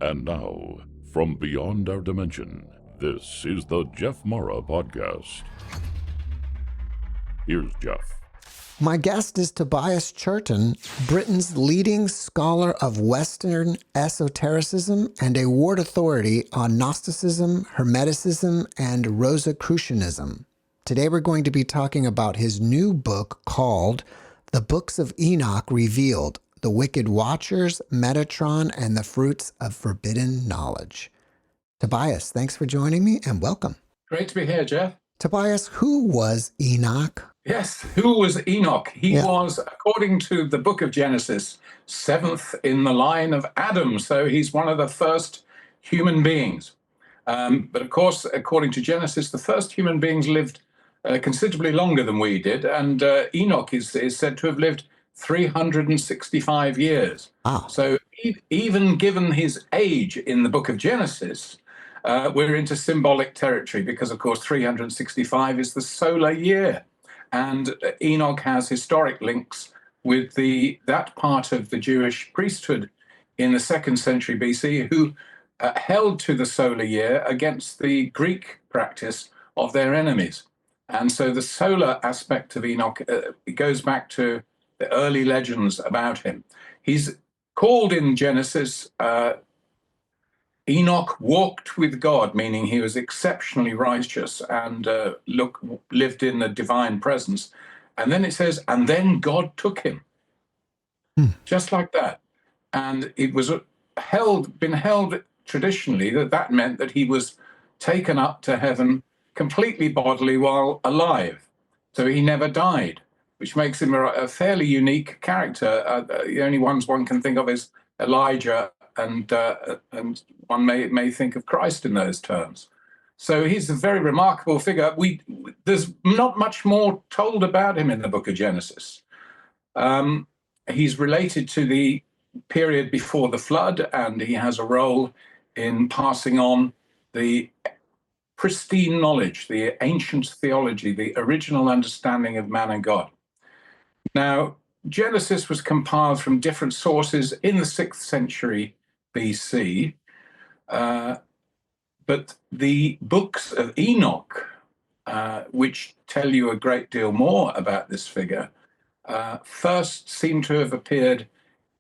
And now, from beyond our dimension, this is the JeffMara podcast. Here's Jeff. My guest is Tobias Churton, Britain's leading scholar of Western Esotericism and a world authority on Gnosticism, Hermeticism, and Rosicrucianism. Today we're going to be talking about his new book called The Books of Enoch Revealed, The Wicked Watchers, Metatron, and the Fruits of Forbidden Knowledge. Tobias, thanks for joining me and welcome. Great to be here, Jeff. Tobias, who was Enoch? Yes, who was Enoch? He was, according to the book of Genesis, seventh in the line of Adam. So he's one of the first human beings. But of course, according to Genesis, the first human beings lived considerably longer than we did. And Enoch is said to have lived 365 years. Wow. So even given his age in the book of Genesis, we're into symbolic territory because, of course, 365 is the solar year. And Enoch has historic links with that part of the Jewish priesthood in the 2nd century BC who held to the solar year against the Greek practice of their enemies. And so the solar aspect of Enoch it goes back to the early legends about him. He's called in Genesis Enoch walked with God, meaning he was exceptionally righteous and lived in the divine presence. And then it says, and then God took him. Just like that. And it was been held traditionally that meant that he was taken up to heaven completely bodily while alive. So he never died, which makes him a fairly unique character. The only ones one can think of is Elijah, and one may think of Christ in those terms. So he's a very remarkable figure. There's not much more told about him in the book of Genesis. He's related to the period before the flood, and he has a role in passing on the pristine knowledge, the ancient theology, the original understanding of man and God. Now, Genesis was compiled from different sources in the 6th century BC, but the books of Enoch, which tell you a great deal more about this figure, first seem to have appeared,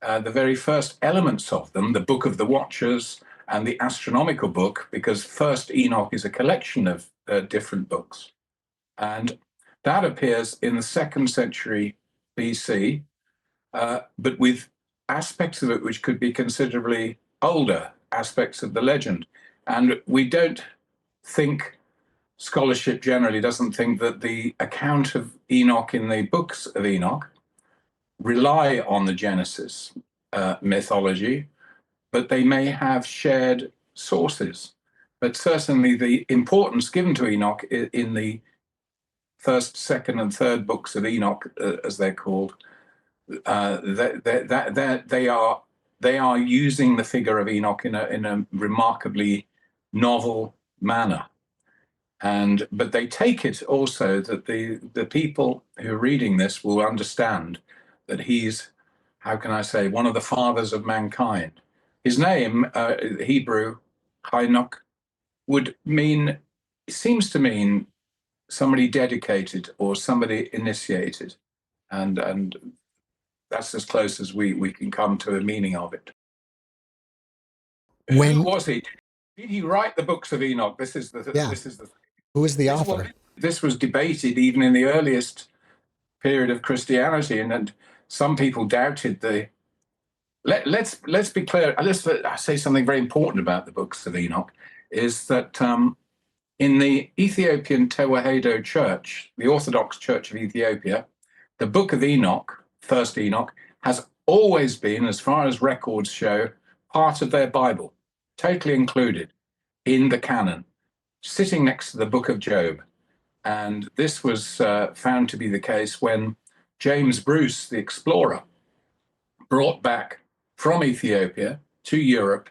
the very first elements of them, the Book of the Watchers and the Astronomical Book, because first Enoch is a collection of different books. And that appears in the 2nd century BC, but with aspects of it which could be considerably older, aspects of the legend. And we don't think, scholarship generally doesn't think that the account of Enoch in the books of Enoch rely on the Genesis mythology, but they may have shared sources. But certainly the importance given to Enoch in the 1st, 2nd, and 3rd books of Enoch, as they're called, they are using the figure of Enoch in a remarkably novel manner, but they take it also that the people who are reading this will understand that he's, how can I say, one of the fathers of mankind. His name, Hebrew, Enoch, seems to mean somebody dedicated or somebody initiated, and that's as close as we can come to a meaning of it. Who was he? Did he write the books of Enoch? This is the Who is the author? This was debated even in the earliest period of Christianity, and some people doubted the. Let's be clear. Let's say something very important about the books of Enoch, is that in the Ethiopian Tewahedo Church, the Orthodox Church of Ethiopia, the book of Enoch, first Enoch, has always been, as far as records show, part of their Bible, totally included in the canon, sitting next to the book of Job. And this was found to be the case when James Bruce, the explorer, brought back from Ethiopia to Europe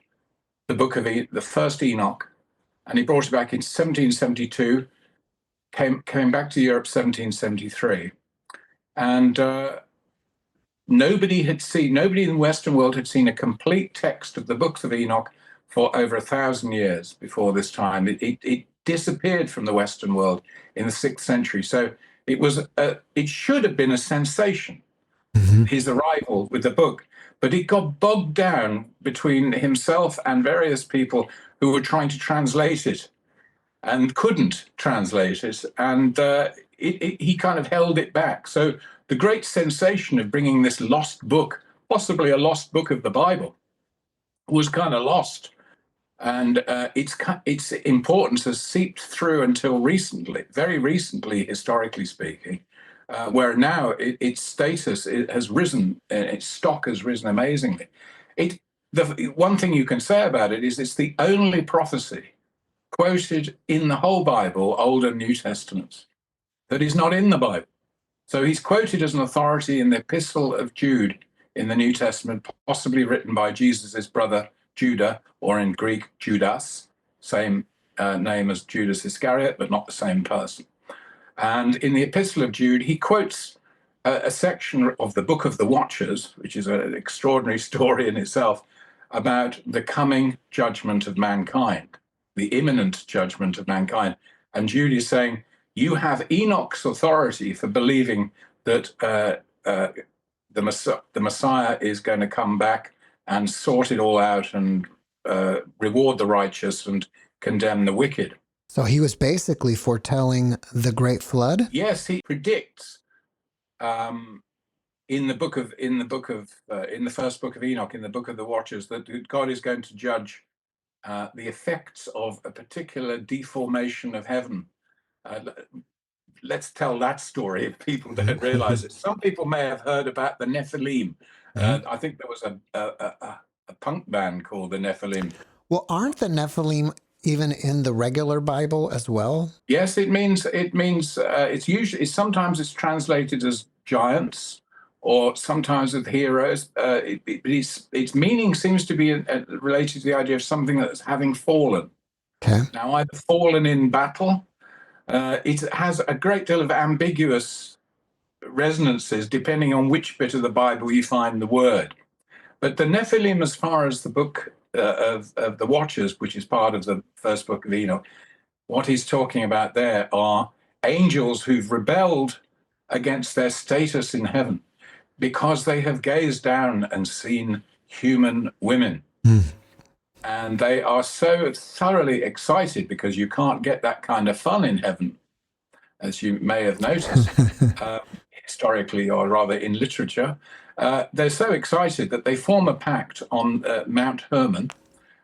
the book of the first Enoch, and he brought it back in 1772, came back to Europe 1773. And nobody in the Western world had seen a complete text of the books of Enoch for over 1,000 years before this time. It disappeared from the Western world in the 6th century. So it should have been a sensation, his arrival with the book, but it got bogged down between himself and various people who were trying to translate it and couldn't translate it, and he kind of held it back. So the great sensation of bringing this lost book, possibly a lost book of the Bible, was kind of lost. And its importance has seeped through until recently, very recently, historically speaking, where now its status has risen, its stock has risen amazingly. The one thing you can say about it is it's the only prophecy quoted in the whole Bible, Old and New Testaments, that is not in the Bible. So he's quoted as an authority in the Epistle of Jude in the New Testament, possibly written by Jesus's brother Judah, or in Greek, Judas, same name as Judas Iscariot, but not the same person. And in the Epistle of Jude, he quotes a section of the Book of the Watchers, which is an extraordinary story in itself, about the coming judgment of mankind, the imminent judgment of mankind. And Jude is saying, you have Enoch's authority for believing that the Messiah is going to come back and sort it all out and reward the righteous and condemn the wicked. So he was basically foretelling the Great Flood? Yes, he predicts in the first book of Enoch, in the Book of the Watchers, that God is going to judge the effects of a particular deformation of heaven. Let's tell that story if people don't realize it. Some people may have heard about the Nephilim. I think there was a punk band called the Nephilim. Well, aren't the Nephilim even in the regular Bible as well? Yes, sometimes it's translated as giants, or sometimes with heroes. Its meaning seems to be related to the idea of something that's having fallen. Okay. Now, either fallen in battle. It has a great deal of ambiguous resonances depending on which bit of the Bible you find the word. But the Nephilim, as far as the book of the Watchers, which is part of the first book of Enoch, what he's talking about there are angels who've rebelled against their status in heaven because they have gazed down and seen human women. And they are so thoroughly excited, because you can't get that kind of fun in heaven, as you may have noticed, historically, or rather in literature. They're so excited that they form a pact on Mount Hermon,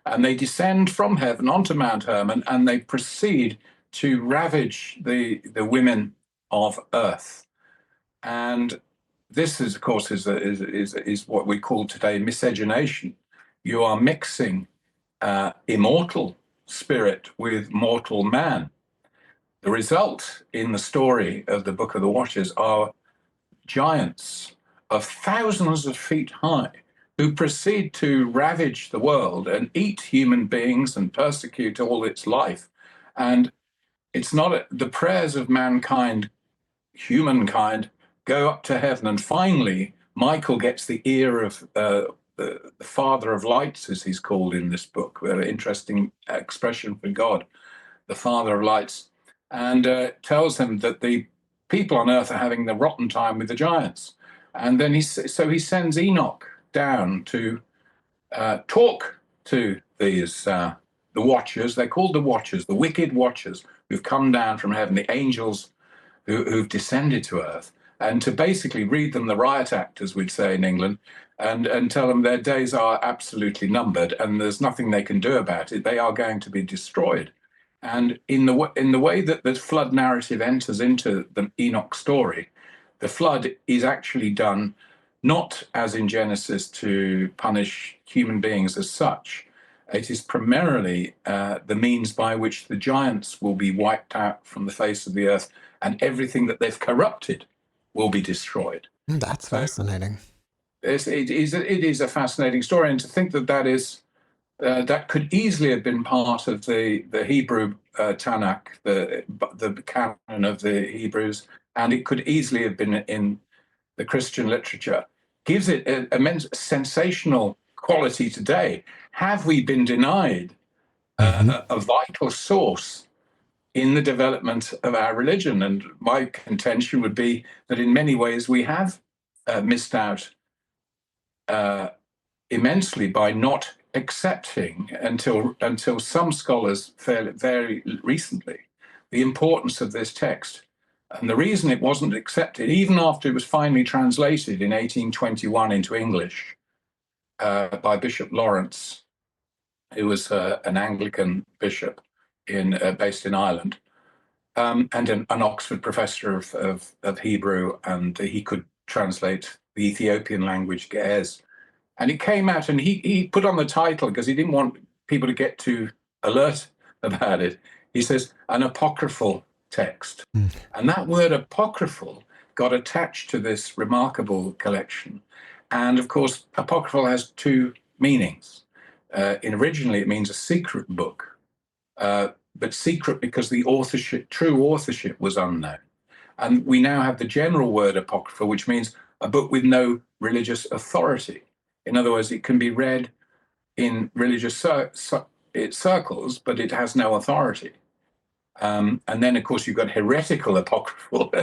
and they descend from heaven onto Mount Hermon, and they proceed to ravage the women of earth. And this is, of course, is what we call today miscegenation. You are mixing immortal spirit with mortal man. The result in the story of the Book of the Watchers are giants of thousands of feet high who proceed to ravage the world and eat human beings and persecute all its life. And it's not the prayers of mankind, humankind, go up to heaven. And finally, Michael gets the ear of the Father of Lights, as he's called in this book, very interesting expression for God, the Father of Lights, and tells him that the people on earth are having the rotten time with the giants. And then he sends Enoch down to talk to these the Watchers. They're called the Watchers, the wicked Watchers, who've come down from heaven, the angels who've descended to earth, and to basically read them the riot act, as we'd say in England, and tell them their days are absolutely numbered and there's nothing they can do about it. They are going to be destroyed. And in the way that the flood narrative enters into the Enoch story, the flood is actually done not, as in Genesis, to punish human beings as such. It is primarily the means by which the giants will be wiped out from the face of the earth, and everything that they've corrupted will be destroyed. That's fascinating. It is a fascinating story, and to think that could easily have been part of the Hebrew Tanakh, the canon of the Hebrews, and it could easily have been in the Christian literature, gives it an immense sensational quality today. Have we been denied a vital source in the development of our religion? And my contention would be that in many ways we have missed out immensely by not accepting until some scholars very recently the importance of this text. And the reason it wasn't accepted, even after it was finally translated in 1821 into English by Bishop Lawrence, who was an Anglican bishop based in Ireland, and an Oxford professor of Hebrew, and he could translate the Ethiopian language Ge'ez. And it came out, and he put on the title, because he didn't want people to get too alert about it. He says, an apocryphal text. And that word apocryphal got attached to this remarkable collection. And of course, apocryphal has two meanings. Originally, it means a secret book, but secret because the true authorship was unknown. And we now have the general word apocryphal, which means a book with no religious authority. In other words, it can be read in religious circles, but it has no authority. And then, of course, you've got heretical apocryphal.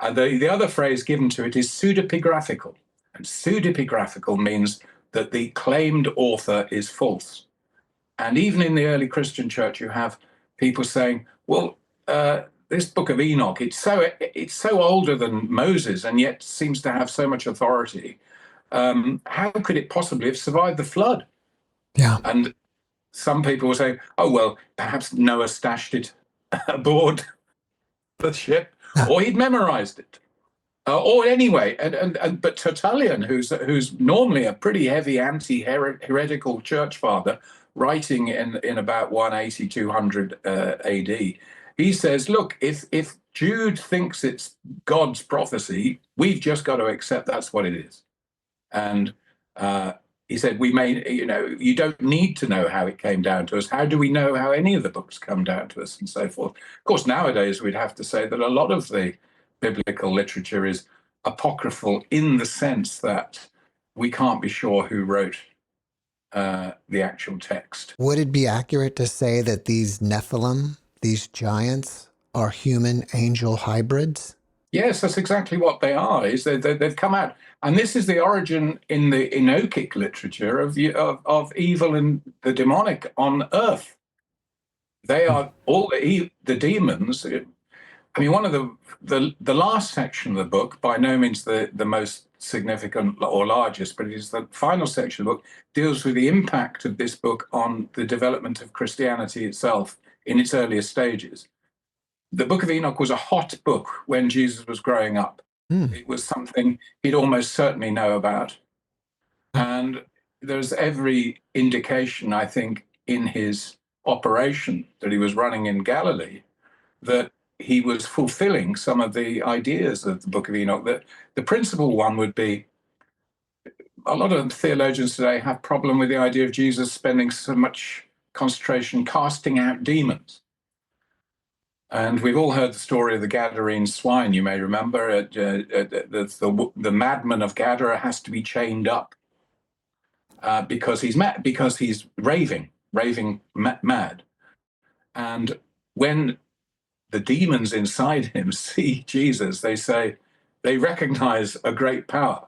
And the other phrase given to it is pseudepigraphical. And pseudepigraphical means that the claimed author is false. And even in the early Christian church, you have people saying, well, this book of Enoch, it's so older than Moses and yet seems to have so much authority. How could it possibly have survived the flood? Yeah. And some people will say, oh, well, perhaps Noah stashed it aboard the ship, or he'd memorized it. Or anyway, but Tertullian, who's normally a pretty heavy anti-heretical church father, writing in about 180, 200 AD, he says, look, if Jude thinks it's God's prophecy, we've just got to accept that's what it is. And he said, you don't need to know how it came down to us. How do we know how any of the books come down to us, and so forth? Of course, nowadays we'd have to say that a lot of the biblical literature is apocryphal in the sense that we can't be sure who wrote the actual text. Would it be accurate to say that these Nephilim, these giants, are human-angel hybrids? Yes, that's exactly what they are. Is they've come out, and this is the origin in the Enochic literature of evil and the demonic on Earth. They are all the demons. I mean, one of the last section of the book, by no means the most significant or largest, but it is the final section of the book, deals with the impact of this book on the development of Christianity itself in its earliest stages. The Book of Enoch was a hot book when Jesus was growing up. It was something he'd almost certainly know about. And there's every indication, I think, in his operation that he was running in Galilee, that he was fulfilling some of the ideas of the Book of Enoch. That the principal one would be, a lot of theologians today have problem with the idea of Jesus spending so much concentration casting out demons. And we've all heard the story of the Gadarene swine, you may remember. The madman of Gadara has to be chained up because he's mad, because he's raving mad. And when the demons inside him see Jesus, they recognize a great power.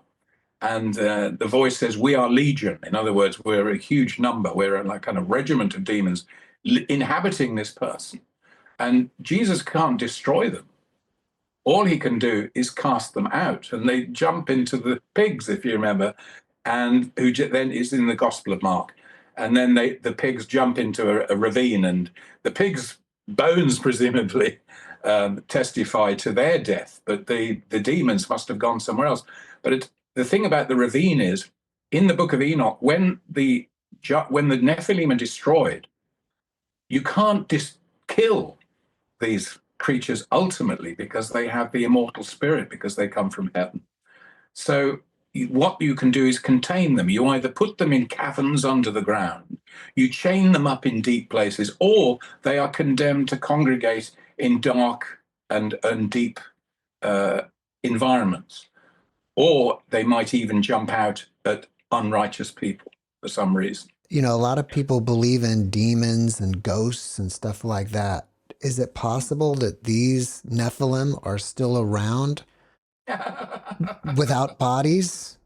And the voice says, we are legion. In other words, we're a huge number. We're like kind of regiment of demons inhabiting this person. And Jesus can't destroy them. All he can do is cast them out. And they jump into the pigs, if you remember, and who then is in the Gospel of Mark. And then the pigs jump into a ravine, and the pigs' bones, presumably, testify to their death. But the demons must have gone somewhere else. But the thing about the ravine is, in the Book of Enoch, when the Nephilim are destroyed, you can't kill these creatures ultimately because they have the immortal spirit, because they come from heaven. So what you can do is contain them. You either put them in caverns under the ground, you chain them up in deep places, or they are condemned to congregate in dark and deep environments. Or they might even jump out at unrighteous people. for some reason. You know, a lot of people believe in demons and ghosts and stuff like that. Is it possible that these Nephilim are still around without bodies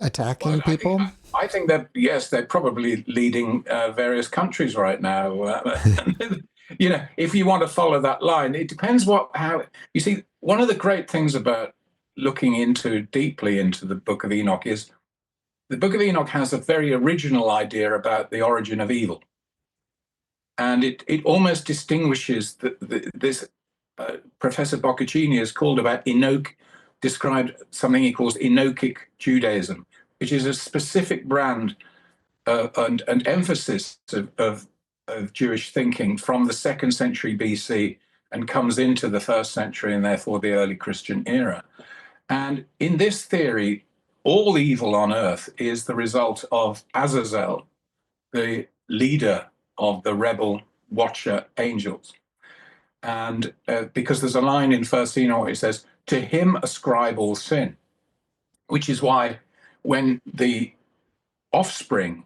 attacking Well, people? I think that, yes, they're probably leading various countries right now. You know, if you want to follow that line, it depends how, you see, one of the great things about looking deeply into the Book of Enoch is the Book of Enoch has a very original idea about the origin of evil. And it almost distinguishes this, Professor Boccaccini has called about Enoch, described something he calls Enochic Judaism, which is a specific brand and emphasis of Jewish thinking from the 2nd century BC and comes into the 1st century and therefore the early Christian era. And in this theory, all evil on earth is the result of Azazel, the leader of the rebel watcher angels. And because there's a line in 1st Enoch where it says, "To him ascribe all sin," which is why when the offspring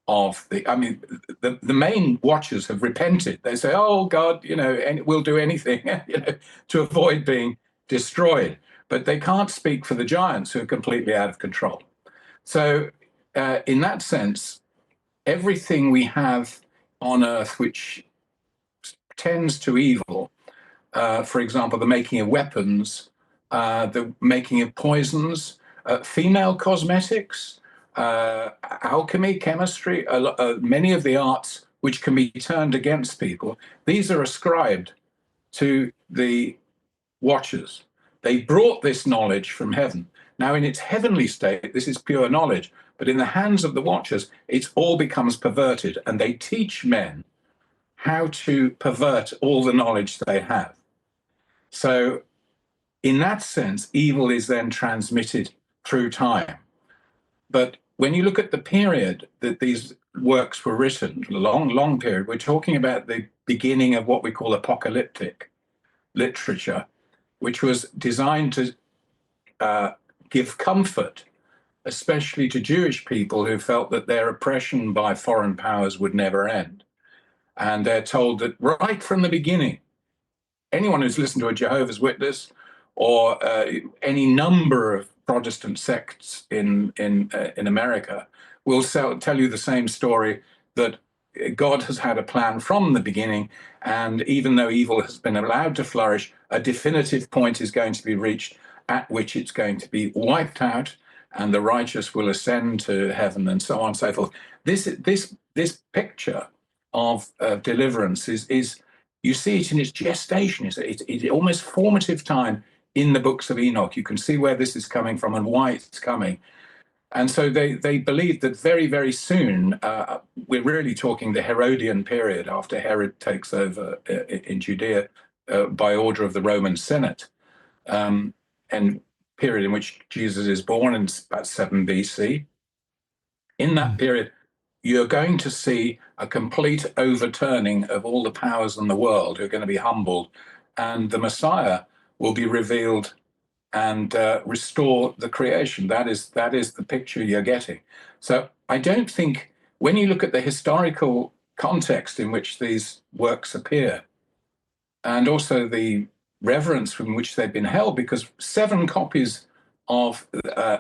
of the main watchers have repented, they say, "Oh God, you know, and we'll do anything, you know, to avoid being destroyed." But they can't speak for the giants who are completely out of control. So in that sense, everything we have on earth which tends to evil, for example, the making of weapons, the making of poisons, female cosmetics, alchemy, chemistry, many of the arts which can be turned against people, these are ascribed to the watchers. They brought this knowledge from heaven. Now, in its heavenly state, this is pure knowledge, but in the hands of the watchers, it all becomes perverted, and they teach men how to pervert all the knowledge they have. So in that sense, evil is then transmitted through time. But when you look at the period that these works were written, a long, long period, we're talking about the beginning of what we call apocalyptic literature, which was designed to give comfort, especially to Jewish people who felt that their oppression by foreign powers would never end. And they're told that right from the beginning, anyone who's listened to a Jehovah's Witness or any number of Protestant sects in America will tell you the same story, that God has had a plan from the beginning, and even though evil has been allowed to flourish, a definitive point is going to be reached at which it's going to be wiped out, and the righteous will ascend to heaven, and so on and so forth. This picture of deliverance is you see it in its gestation. It's almost formative time in the books of Enoch. You can see where this is coming from and why it's coming. And so they believe that very, very soon, we're really talking the Herodian period, after Herod takes over in Judea by order of the Roman Senate, and period in which Jesus is born in about 7 BC. In that period, you're going to see a complete overturning of all the powers in the world who are going to be humbled, and the Messiah will be revealed and restore the creation. That is the picture you're getting. So I don't think, when you look at the historical context in which these works appear, and also the reverence from which they've been held, because 7 copies of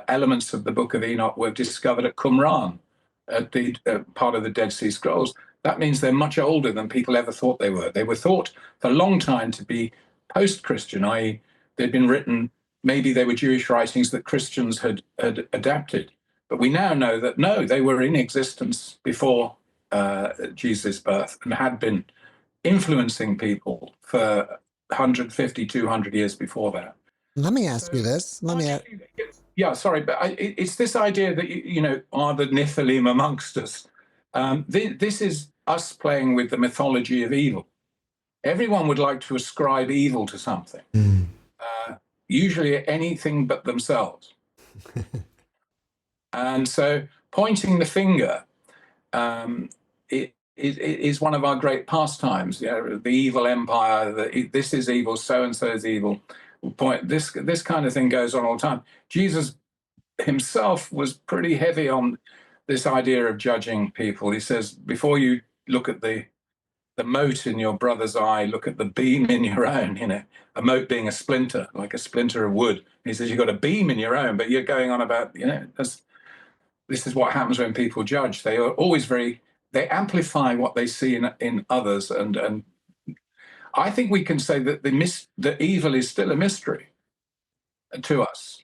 elements of the Book of Enoch were discovered at Qumran, at the part of the Dead Sea Scrolls. That means they're much older than people ever thought they were. They were thought for a long time to be post-Christian, i.e. they'd been written, maybe they were Jewish writings that Christians had adapted. But we now know that no, they were in existence before Jesus' birth and had been influencing people for 150, 200 years before that. Let me ask you this. Yeah, sorry, but it's this idea that, you know, are the Nephilim amongst us? This is us playing with the mythology of evil. Everyone would like to ascribe evil to something, usually anything but themselves. And so pointing the finger it is one of our great pastimes. You know, the evil empire, this is evil, so-and-so is evil. This kind of thing goes on all the time. Jesus himself was pretty heavy on this idea of judging people. He says, before you look at the mote in your brother's eye, look at the beam in your own, a mote being a splinter, like a splinter of wood. He says, you've got a beam in your own, but you're going on about, this is what happens when people judge. They are always they amplify what they see in others. And I think we can say that the evil is still a mystery to us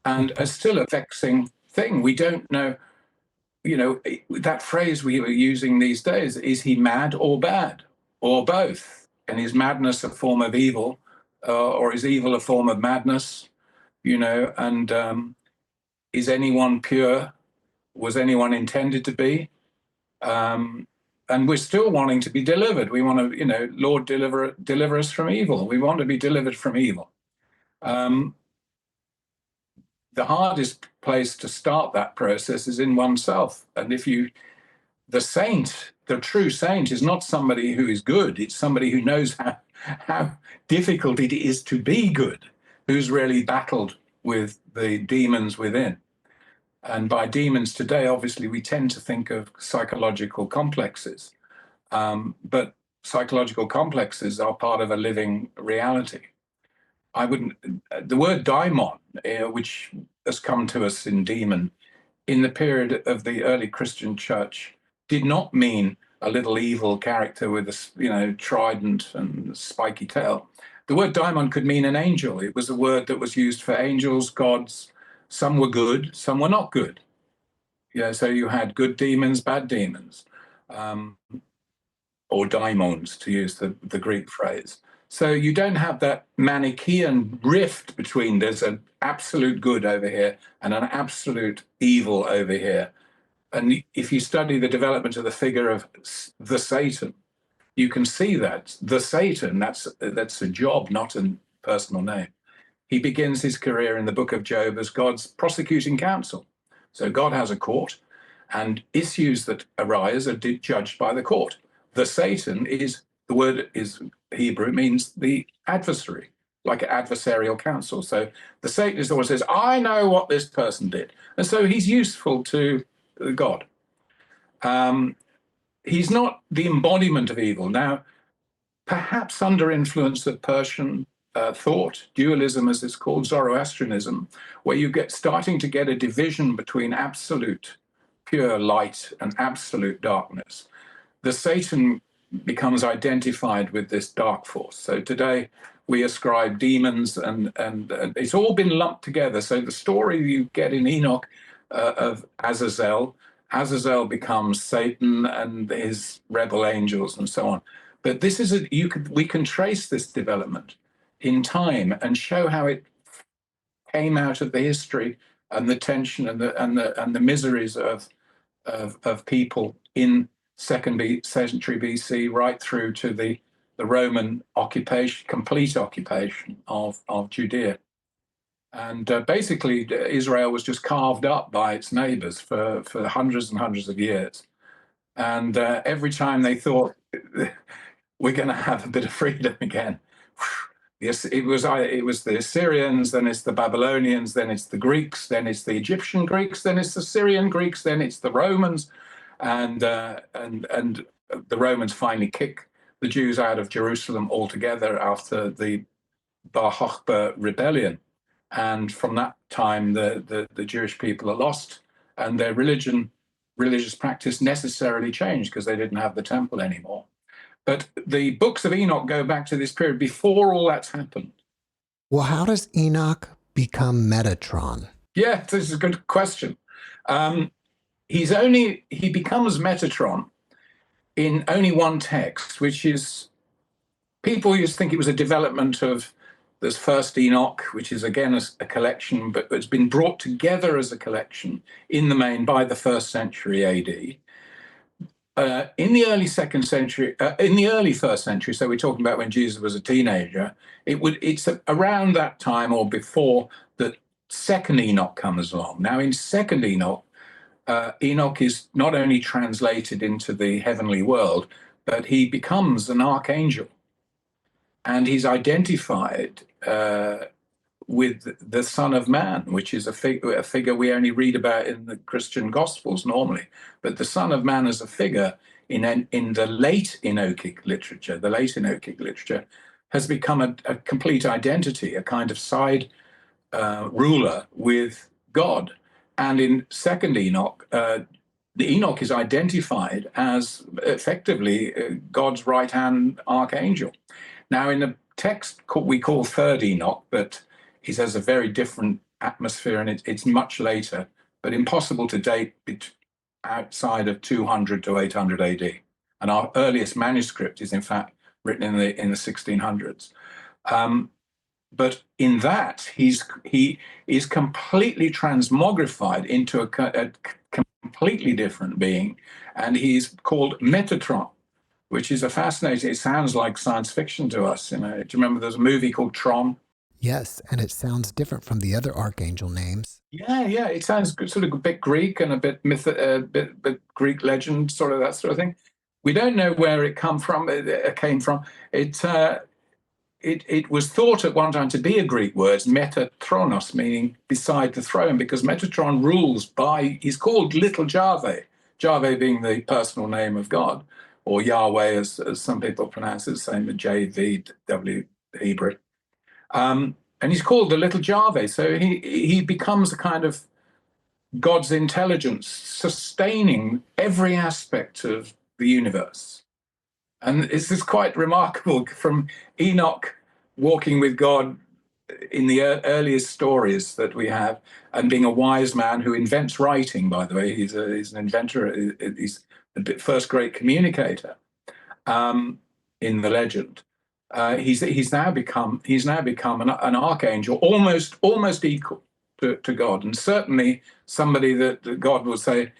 and still a vexing thing. We don't know, that phrase we were using these days, is he mad or bad or both? And is madness a form of evil or is evil a form of madness? And is anyone pure? Was anyone intended to be? And we're still wanting to be delivered. We want to, Lord, deliver us from evil. We want to be delivered from evil. The hardest place to start that process is in oneself. And the true saint is not somebody who is good. It's somebody who knows how difficult it is to be good, who's really battled with the demons within. And by demons today, obviously, we tend to think of psychological complexes. But psychological complexes are part of a living reality. The word daimon, which has come to us in demon, in the period of the early Christian church, did not mean a little evil character with a trident and spiky tail. The word daimon could mean an angel. It was a word that was used for angels, gods. Some were good, some were not good. So you had good demons, bad demons, or daimons, to use the Greek phrase. So you don't have that Manichaean rift between there's an absolute good over here and an absolute evil over here. And if you study the development of the figure of the Satan, you can see that the Satan, that's a job, not a personal name. He begins his career in the book of Job as God's prosecuting counsel. So God has a court, and issues that arise are judged by the court. The Satan the word is Hebrew, means the adversary, like an adversarial counsel. So the Satanist always says, I know what this person did. And so he's useful to God. He's not the embodiment of evil. Now, perhaps under influence of Persian thought, dualism as it's called, Zoroastrianism, where you starting to get a division between absolute pure light and absolute darkness, the Satan becomes identified with this dark force. So today we ascribe demons and it's all been lumped together. So the story you get in Enoch of Azazel becomes Satan and his rebel angels and so on. But this is we can trace this development in time and show how it came out of the history and the tension and the miseries of people in 2nd century BC, right through to the Roman occupation, complete occupation of Judea. And basically, Israel was just carved up by its neighbors for hundreds and hundreds of years. And every time they thought, we're going to have a bit of freedom again, it was the Assyrians, then it's the Babylonians, then it's the Greeks, then it's the Egyptian Greeks, then it's the Syrian Greeks, then it's the Romans. And the Romans finally kick the Jews out of Jerusalem altogether after the Bar Kokhba rebellion. And from that time, the Jewish people are lost, and their religious practice necessarily changed because they didn't have the temple anymore. But the books of Enoch go back to this period before all that's happened. Well, how does Enoch become Metatron? Yeah, this is a good question. He becomes Metatron in only one text, which is, people used to think it was a development of this first Enoch, which is again a collection, but it's been brought together as a collection in the main by the 1st century AD. In the early 2nd century, in the early 1st century, so we're talking about when Jesus was a teenager, it's around that time or before that 2nd Enoch comes along. Now in 2nd Enoch, Enoch is not only translated into the heavenly world, but he becomes an archangel. And he's identified with the Son of Man, which is a figure we only read about in the Christian Gospels normally. But the Son of Man as a figure in the late Enochic literature, has become a complete identity, a kind of side ruler with God. And in Second Enoch, the Enoch is identified as effectively God's right-hand archangel. Now, in the text we call Third Enoch, but he has a very different atmosphere, and it's much later, but impossible to date outside of 200 to 800 AD. And our earliest manuscript is, in fact, written in the 1600s. But in that, he is completely transmogrified into a completely different being, and he's called Metatron, which is a fascinating. It sounds like science fiction to us. You know, do you remember there's a movie called Tron? Yes, and it sounds different from the other archangel names. Yeah, it sounds sort of a bit Greek and a bit bit Greek legend, sort of that sort of thing. We don't know where it came from. It was thought at one time to be a Greek word, Metatronos, meaning beside the throne, because Metatron rules by, he's called Little Jahve, Jahve being the personal name of God, or Yahweh, as some people pronounce it, same with JVW Hebrew. And he's called the Little Jahve, so he becomes a kind of God's intelligence sustaining every aspect of the universe. And this is quite remarkable, from Enoch walking with God in the earliest stories that we have, and being a wise man who invents writing, by the way. He's an inventor. He's the first great communicator in the legend. He's now become an archangel, almost equal to God, and certainly somebody that God will say,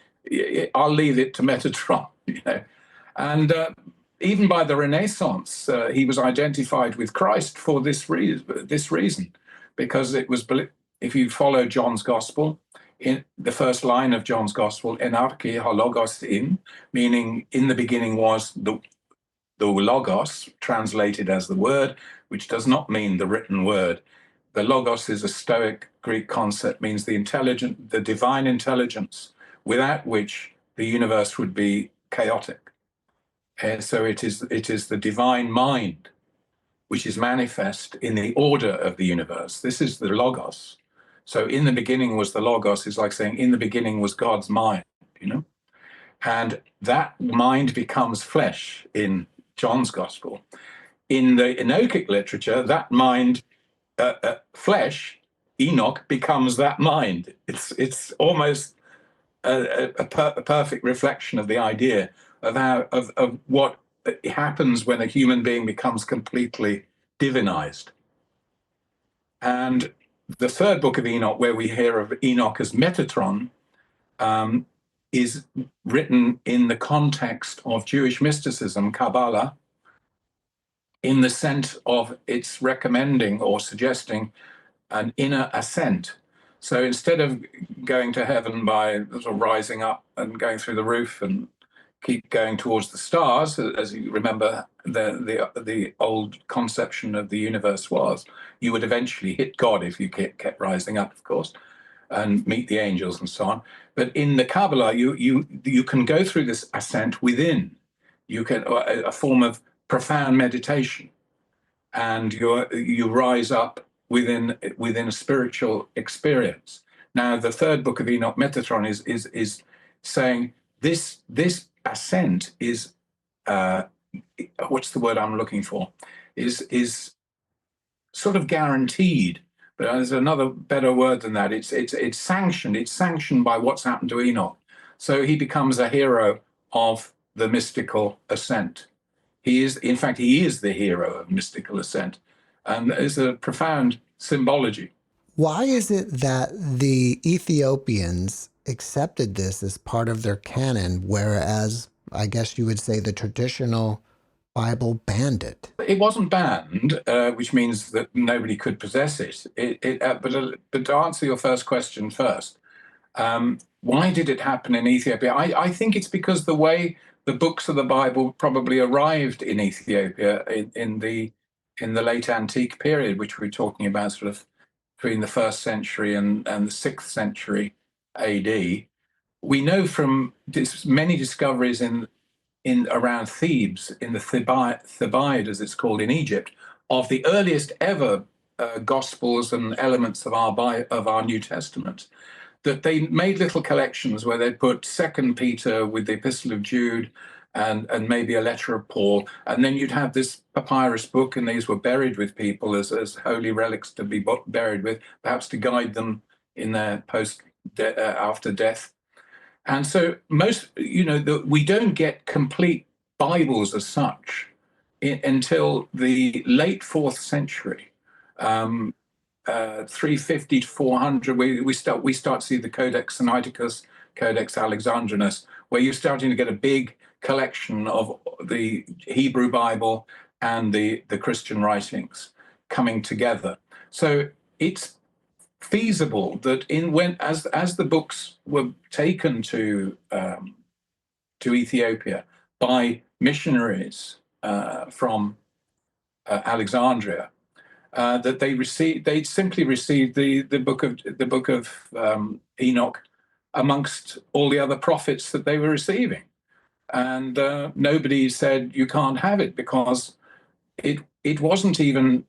"I'll leave it to Metatron," you know. And even by the Renaissance, he was identified with Christ for this reason, because it was, if you follow John's Gospel, in the first line of John's Gospel, "Enarche ho logos in," meaning in the beginning was the logos, translated as the word, which does not mean the written word. The logos is a Stoic Greek concept, means the divine intelligence, without which the universe would be chaotic. So it is the divine mind which is manifest in the order of the universe. This is the logos. So in the beginning was the logos, is like saying in the beginning was God's mind, you know? And that mind becomes flesh in John's Gospel. In the Enochic literature, that mind, flesh, Enoch, becomes that mind. It's almost a perfect reflection of the idea of what happens when a human being becomes completely divinized. And the third book of Enoch, where we hear of Enoch as Metatron, is written in the context of Jewish mysticism, Kabbalah, in the sense of it's recommending or suggesting an inner ascent. So instead of going to heaven by sort of rising up and going through the roof and keep going towards the stars, as you remember the old conception of the universe was, you would eventually hit God if you kept rising up, of course, and meet the angels and so on. But in the Kabbalah, you can go through this ascent within. You can a form of profound meditation, and you rise up within a spiritual experience. Now, the third book of Enoch, Metatron, is saying this ascent is what's the word I'm looking for? Is sort of guaranteed. But there's another better word than that. It's sanctioned. It's sanctioned by what's happened to Enoch. So he becomes a hero of the mystical ascent. He is the hero of mystical ascent, and there's a profound symbology. Why is it that the Ethiopians accepted this as part of their canon, whereas I guess you would say the traditional Bible banned it? It wasn't banned, which means that nobody could possess it. But to answer your first question first, why did it happen in Ethiopia? I think it's because the way the books of the Bible probably arrived in Ethiopia in the late antique period, which we're talking about, sort of between the 1st century and the 6th century AD. We know from many discoveries in around Thebes, in the Thebaid, as it's called in Egypt, of the earliest ever Gospels and elements of our New Testament, that they made little collections where they put 2 Peter with the Epistle of Jude and maybe a letter of Paul, and then you'd have this papyrus book, and these were buried with people as holy relics to be buried with, perhaps to guide them in their after death. And so we don't get complete Bibles as such until the late 4th century, 350 to 400. We start to see the Codex Sinaiticus, Codex Alexandrinus, where you're starting to get a big collection of the Hebrew Bible and the Christian writings coming together. So it's feasible that as the books were taken to Ethiopia by missionaries from Alexandria, that they'd simply received the book of Enoch amongst all the other prophets that they were receiving, and nobody said you can't have it, because it wasn't even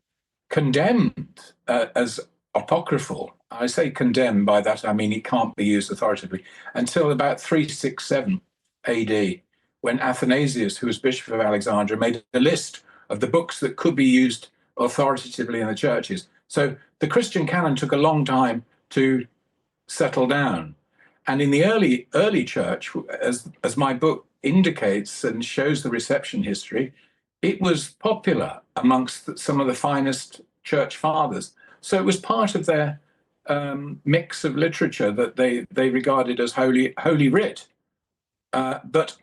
condemned as apocryphal. I say condemned, by that I mean it can't be used authoritatively, until about 367 AD, when Athanasius, who was Bishop of Alexandria, made a list of the books that could be used authoritatively in the churches. So the Christian canon took a long time to settle down. And in the early church, as my book indicates and shows the reception history, it was popular amongst some of the finest church fathers. So it was part of their mix of literature that they regarded as holy writ. But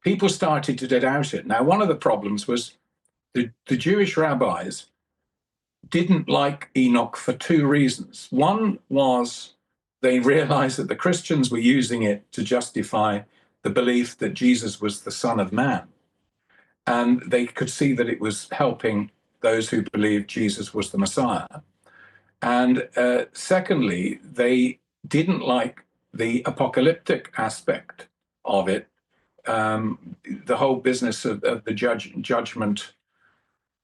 people started to doubt it. Now, one of the problems was the Jewish rabbis didn't like Enoch for 2 reasons. One was they realized that the Christians were using it to justify the belief that Jesus was the Son of Man. And they could see that it was helping those who believed Jesus was the Messiah. And secondly, they didn't like the apocalyptic aspect of it, the whole business of the judgment,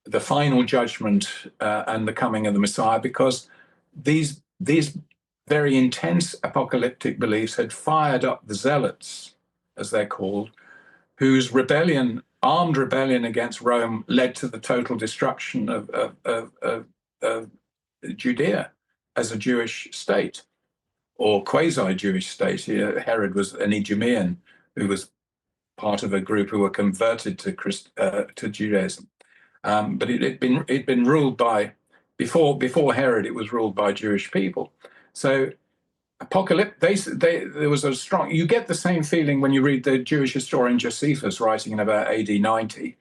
the final judgment, and the coming of the Messiah, because these very intense apocalyptic beliefs had fired up the zealots, as they're called, whose armed rebellion against Rome led to the total destruction of Judea as a Jewish state, or quasi-Jewish state. Herod was an Idumean who was part of a group who were converted to Judaism. But it'd been ruled by, before Herod, it was ruled by Jewish people. So there was a strong, you get the same feeling when you read the Jewish historian Josephus writing in about AD 90,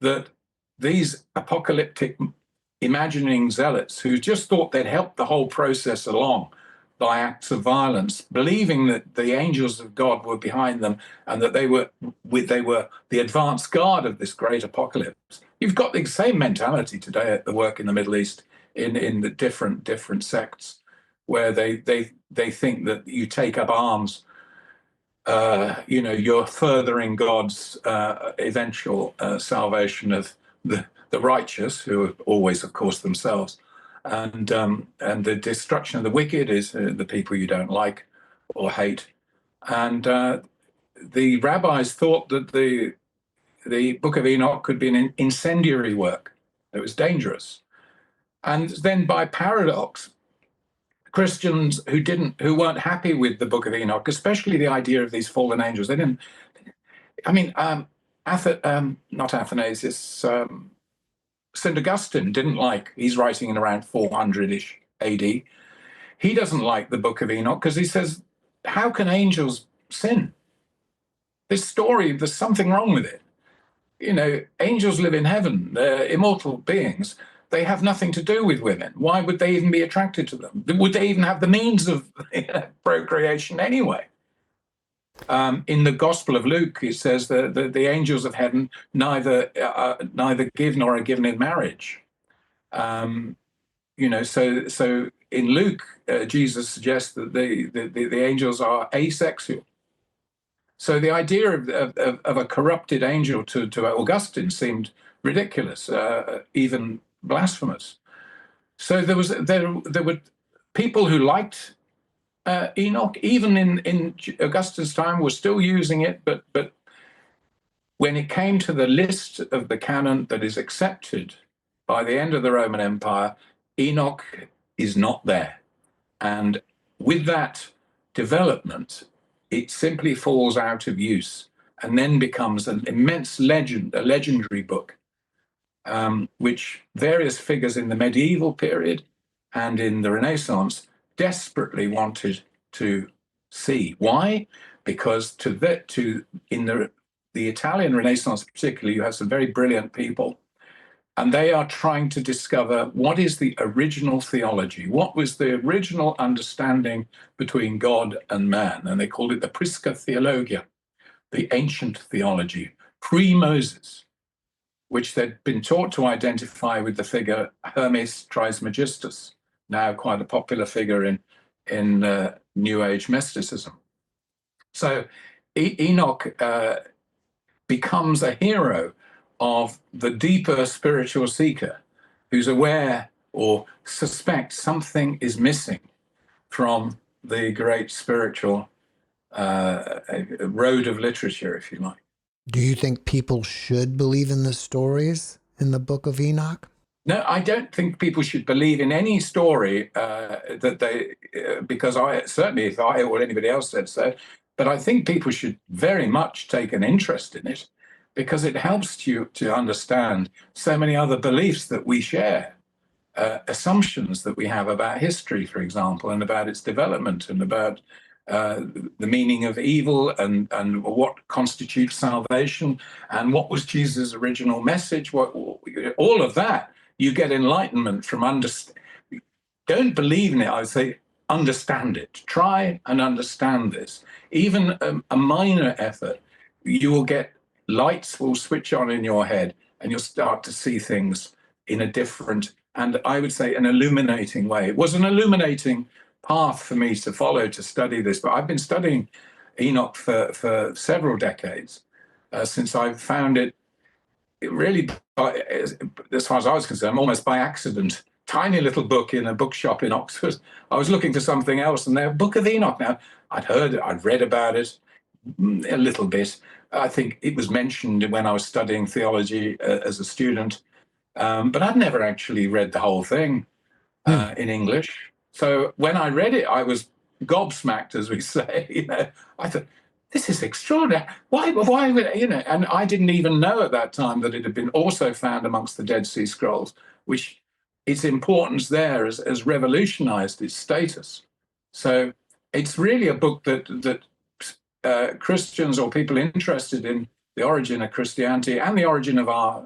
that these apocalyptic imagining zealots who just thought they'd help the whole process along by acts of violence, believing that the angels of God were behind them and that they were the advance guard of this great apocalypse. You've got the same mentality today at the work in the Middle East in the different sects, where they think that you take up arms, you're furthering God's eventual salvation of the righteous, who are always, of course, themselves, and the destruction of the wicked is the people you don't like or hate. And the rabbis thought that the Book of Enoch could be an incendiary work. It was dangerous. And then, by paradox, Christians who weren't happy with the Book of Enoch, especially the idea of these fallen angels, they didn't. I mean, not Athanasius. St. Augustine didn't like. He's writing in around 400-ish AD. He doesn't like the Book of Enoch because he says, "How can angels sin? This story, there's something wrong with it. Angels live in heaven. They're immortal beings. They have nothing to do with women. Why would they even be attracted to them? Would they even have the means of procreation anyway?" In the Gospel of Luke, it says that the angels of heaven neither give nor are given in marriage. So in Luke, Jesus suggests that the angels are asexual. So the idea of a corrupted angel to Augustine seemed ridiculous, even blasphemous. So there were people who liked Enoch, even in Augustine's time, were still using it, but when it came to the list of the canon that is accepted by the end of the Roman Empire, Enoch is not there. And with that development, it simply falls out of use and then becomes an immense legend, a legendary book, which various figures in the medieval period and in the Renaissance desperately wanted to see. Why? Because in the Italian Renaissance particularly, you have some very brilliant people, and they are trying to discover what is the original theology, what was the original understanding between God and man, and they called it the Prisca Theologia, the ancient theology, pre-Moses, which they'd been taught to identify with the figure Hermes Trismegistus, now quite a popular figure in New Age mysticism. So Enoch becomes a hero of the deeper spiritual seeker who's aware or suspects something is missing from the great spiritual road of literature, if you like. Do you think people should believe in the stories in the Book of Enoch? No, I don't think people should believe in any story that they, because certainly if I or anybody else said so, but I think people should very much take an interest in it, because it helps you to understand so many other beliefs that we share, assumptions that we have about history, for example, and about its development, and about the meaning of evil, and what constitutes salvation, and what was Jesus' original message. All of that, you get enlightenment from understanding. Don't believe in it, I would say, understand it. Try and understand this. Even a minor effort, you will get lights will switch on in your head, and you'll start to see things in a different, and I would say an illuminating way. It was an illuminating path for me to follow to study this, but I've been studying Enoch for several decades, since I found it really, as far as I was concerned, almost by accident. Tiny little book in a bookshop in Oxford. I was looking for something else, and there, Book of Enoch. Now, I'd read about it a little bit. I think it was mentioned when I was studying theology as a student, but I'd never actually read the whole thing in English. So when I read it, I was gobsmacked, as we say. I thought, this is extraordinary. Why would, and I didn't even know at that time that it had been also found amongst the Dead Sea Scrolls, which its importance there has revolutionized its status. So it's really a book that Christians or people interested in the origin of Christianity and the origin of our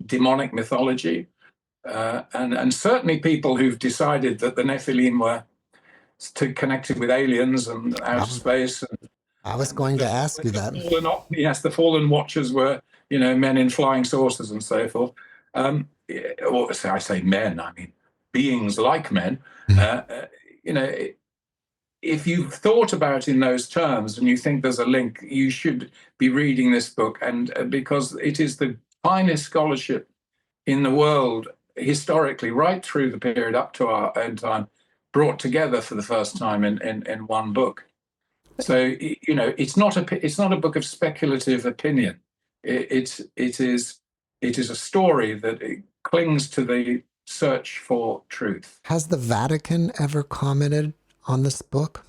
demonic mythology, and certainly people who've decided that the Nephilim were connected with aliens and outer space. And I was going to ask you that. Yes, the fallen watchers were, men in flying saucers and so forth. Or I say men, I mean beings like men. If you've thought about in those terms and you think there's a link, you should be reading this book, and because it is the finest scholarship in the world historically, right through the period up to our own time, brought together for the first time in one book. So it's not a book of speculative opinion. It is a story that clings to the search for truth. Has the Vatican ever commented on this book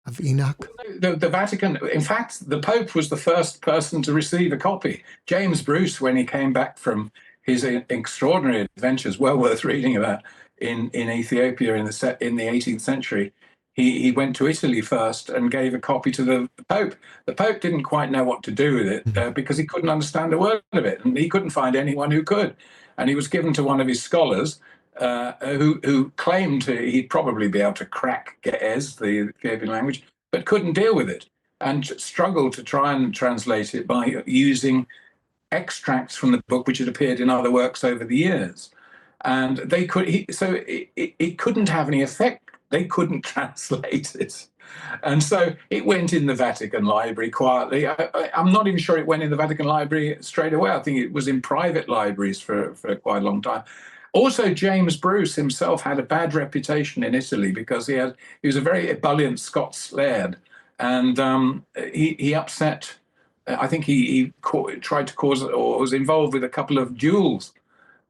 of Enoch? The Vatican, in fact, the Pope was the first person to receive a copy. James Bruce, when he came back from his extraordinary adventures, well worth reading about, in Ethiopia in the 18th century, he went to Italy first and gave a copy to the Pope. The Pope didn't quite know what to do with it because he couldn't understand a word of it, and he couldn't find anyone who could. And he was given to one of his scholars, who claimed he'd probably be able to crack Ge'ez, the Ethiopian language, but couldn't deal with it, and struggled to try and translate it by using extracts from the book which had appeared in other works over the years. And they could, it couldn't have any effect. They couldn't translate it. And so it went in the Vatican Library quietly. I'm not even sure it went in the Vatican Library straight away. I think it was in private libraries for quite a long time. Also, James Bruce himself had a bad reputation in Italy because he was a very ebullient Scots laird, and he upset. I think he tried to cause, or was involved with a couple of duels.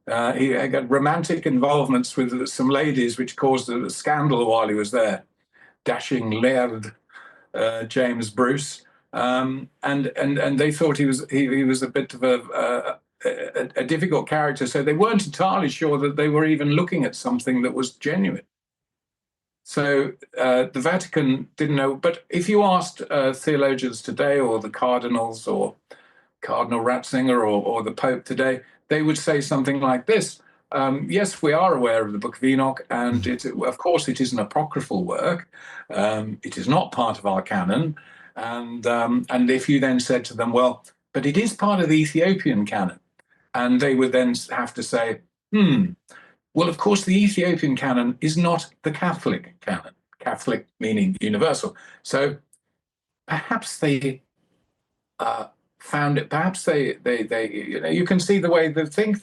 He had romantic involvements with some ladies, which caused a scandal while he was there. Dashing laird James Bruce, and they thought he was a bit of a difficult character, so they weren't entirely sure that they were even looking at something that was genuine. So the Vatican didn't know. But if you asked theologians today, or the cardinals, or Cardinal Ratzinger, or the Pope today, they would say something like this. Yes, we are aware of the Book of Enoch, and of course it is an apocryphal work. It is not part of our canon. And if you then said to them, well, but it is part of the Ethiopian canon, and they would then have to say, well, of course, the Ethiopian canon is not the Catholic canon. Catholic meaning universal. So perhaps they found it. Perhaps they you can see the way they think.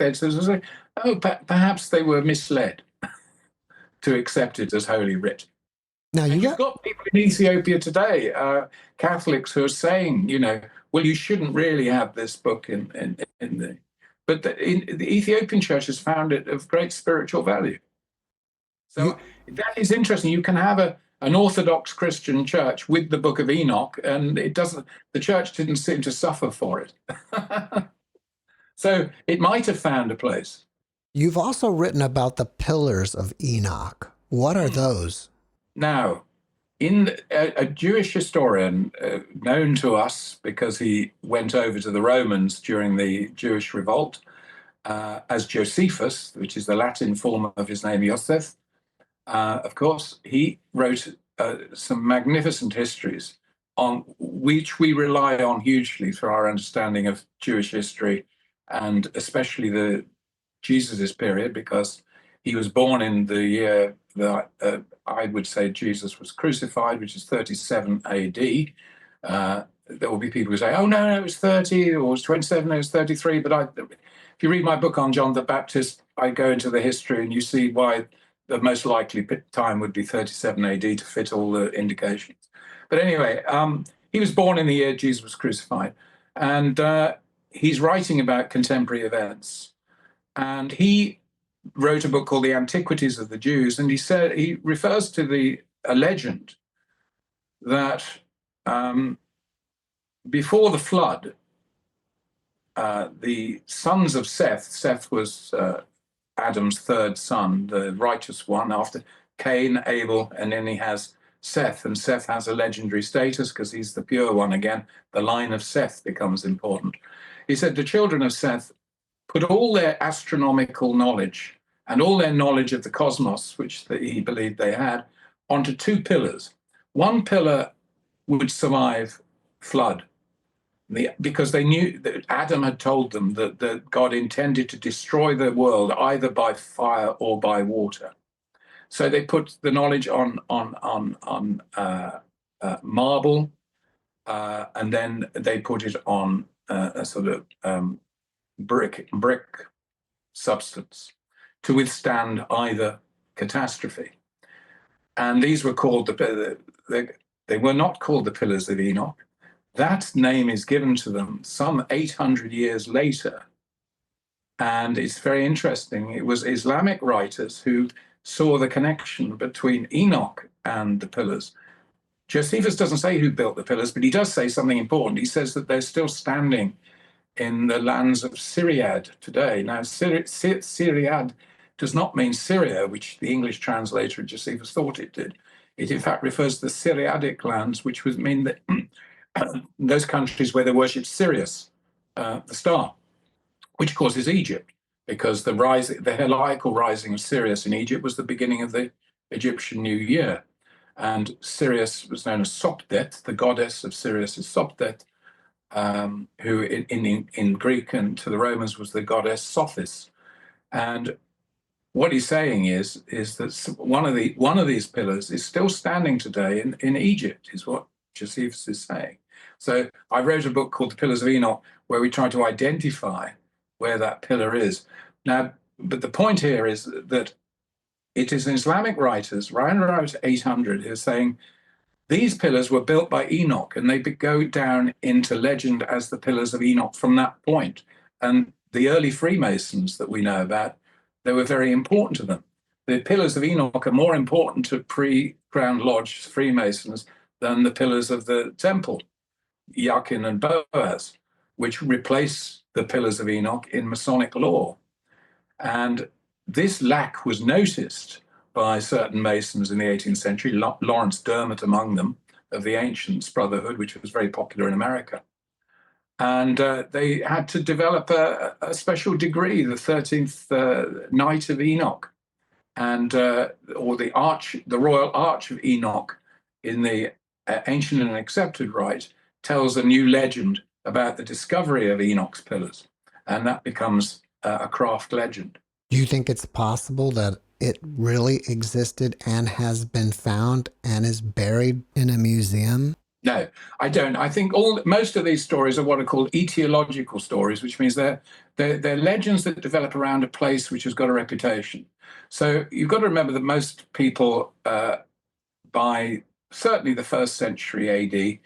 Perhaps they were misled to accept it as Holy Writ. Now you've got people in Ethiopia today, Catholics, who are saying, well, you shouldn't really have this book in the. But the Ethiopian Church has found it of great spiritual value. So that is interesting. You can have an Orthodox Christian church with the Book of Enoch, and the church didn't seem to suffer for it. So it might have found a place. You've also written about the pillars of Enoch. What are those? Now, a Jewish historian known to us because he went over to the Romans during the Jewish revolt as Josephus, which is the Latin form of his name, Joseph. Of course, he wrote some magnificent histories on which we rely on hugely for our understanding of Jewish history, and especially the Jesus's period, because he was born in the year that I would say Jesus was crucified, which is 37 AD. There will be people who say, oh, no, it was 30, or it was 27, it was 33. But if you read my book on John the Baptist, I go into the history and you see why the most likely time would be 37 AD to fit all the indications. But anyway, he was born in the year Jesus was crucified. And he's writing about contemporary events. And he wrote a book called The Antiquities of the Jews, and he refers to a legend that before the flood, the sons of Seth was Adam's third son, the righteous one, after Cain, Abel, and then he has Seth, and Seth has a legendary status because he's the pure one again. The line of Seth becomes important. He said the children of Seth put all their astronomical knowledge and all their knowledge of the cosmos, which he believed they had, onto two pillars. One pillar would survive flood, because they knew that Adam had told them that God intended to destroy the world either by fire or by water. So they put the knowledge on marble, and then they put it on a sort of brick substance to withstand either catastrophe. And these were called they were not called the Pillars of Enoch. That name is given to them some 800 years later. And it's very interesting. It was Islamic writers who saw the connection between Enoch and the pillars. Josephus doesn't say who built the pillars, but he does say something important. He says that they're still standing in the lands of Syriad today. Now, Syriad does not mean Syria, which the English translator of Josephus thought it did. It, in fact, refers to the Syriadic lands, which would mean that those countries where they worship Sirius, the star, which of course is Egypt, because the Helaical rising of Sirius in Egypt was the beginning of the Egyptian New Year. And Sirius was known as Sopdet. The goddess of Sirius is Sopdet, who in Greek and to the Romans was the goddess Sophis. And what he's saying is that one of these pillars is still standing today in Egypt, is what Josephus is saying. So I wrote a book called The Pillars of Enoch, where we try to identify where that pillar is. Now, but the point here is that it is Islamic writers, around 800, who are saying these pillars were built by Enoch, and they go down into legend as the Pillars of Enoch from that point. And the early Freemasons that we know about, they were very important to them. The Pillars of Enoch are more important to pre-Grand Lodge Freemasons than the Pillars of the Temple, Yakin and Boaz, which replace the Pillars of Enoch in Masonic law. And this lack was noticed by certain Masons in the 18th century, Lawrence Dermott among them, of the Ancients Brotherhood, which was very popular in America. And they had to develop a special degree, the 13th Knight of Enoch, and or the Royal Arch of Enoch in the Ancient and Accepted Rite tells a new legend about the discovery of Enoch's pillars, and that becomes a craft legend. Do you think it's possible that it really existed and has been found and is buried in a museum? No, I don't. I think most of these stories are what are called etiological stories, which means they're legends that develop around a place which has got a reputation. So you've got to remember that most people, by certainly the 1st century AD,